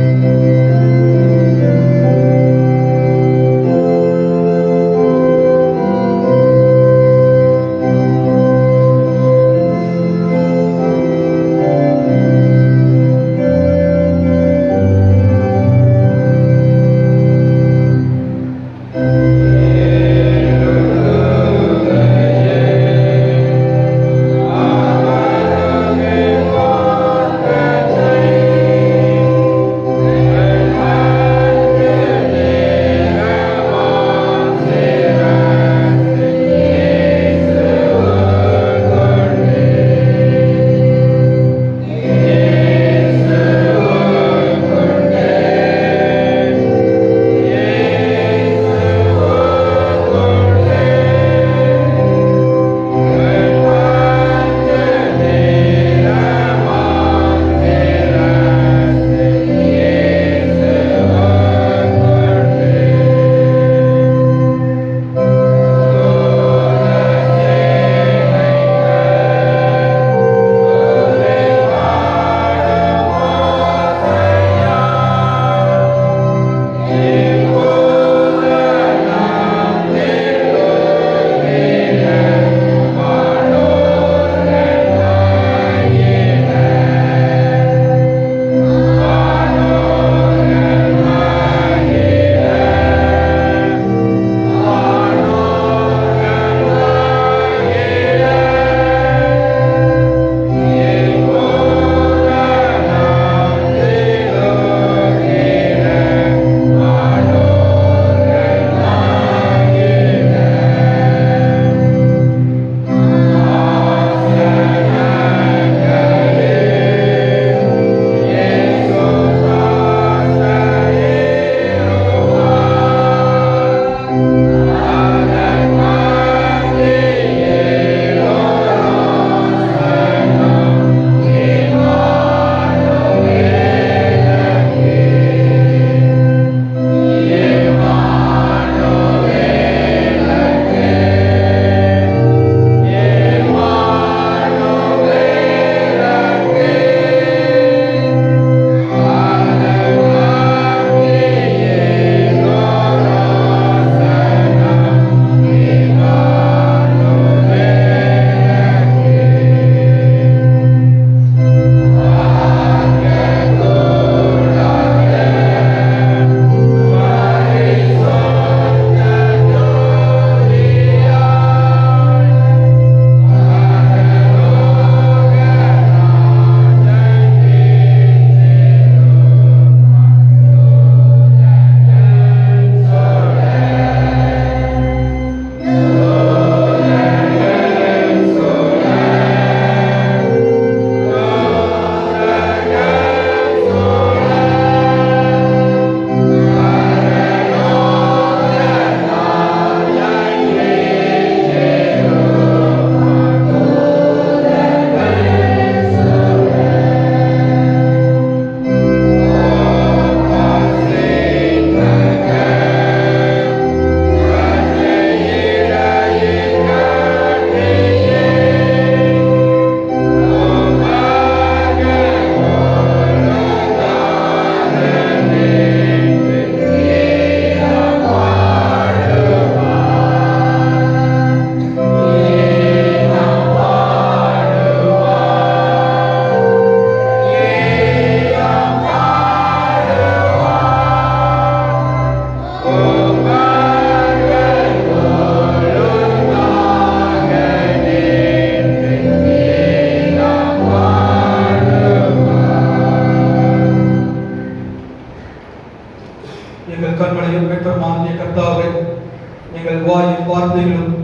வார்த்தைகளும்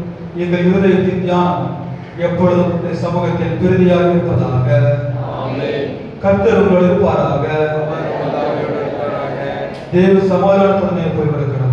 எங்கள் இருதயத்தின் தியானம் எப்பொழுதும் உம்முடைய சமூகத்தில் பிரதியாக இருப்பதாக. கர்த்தர் உங்களோடு இருப்பாராக. தேவ சமாதானத்துடனே போய் வருகிறார்.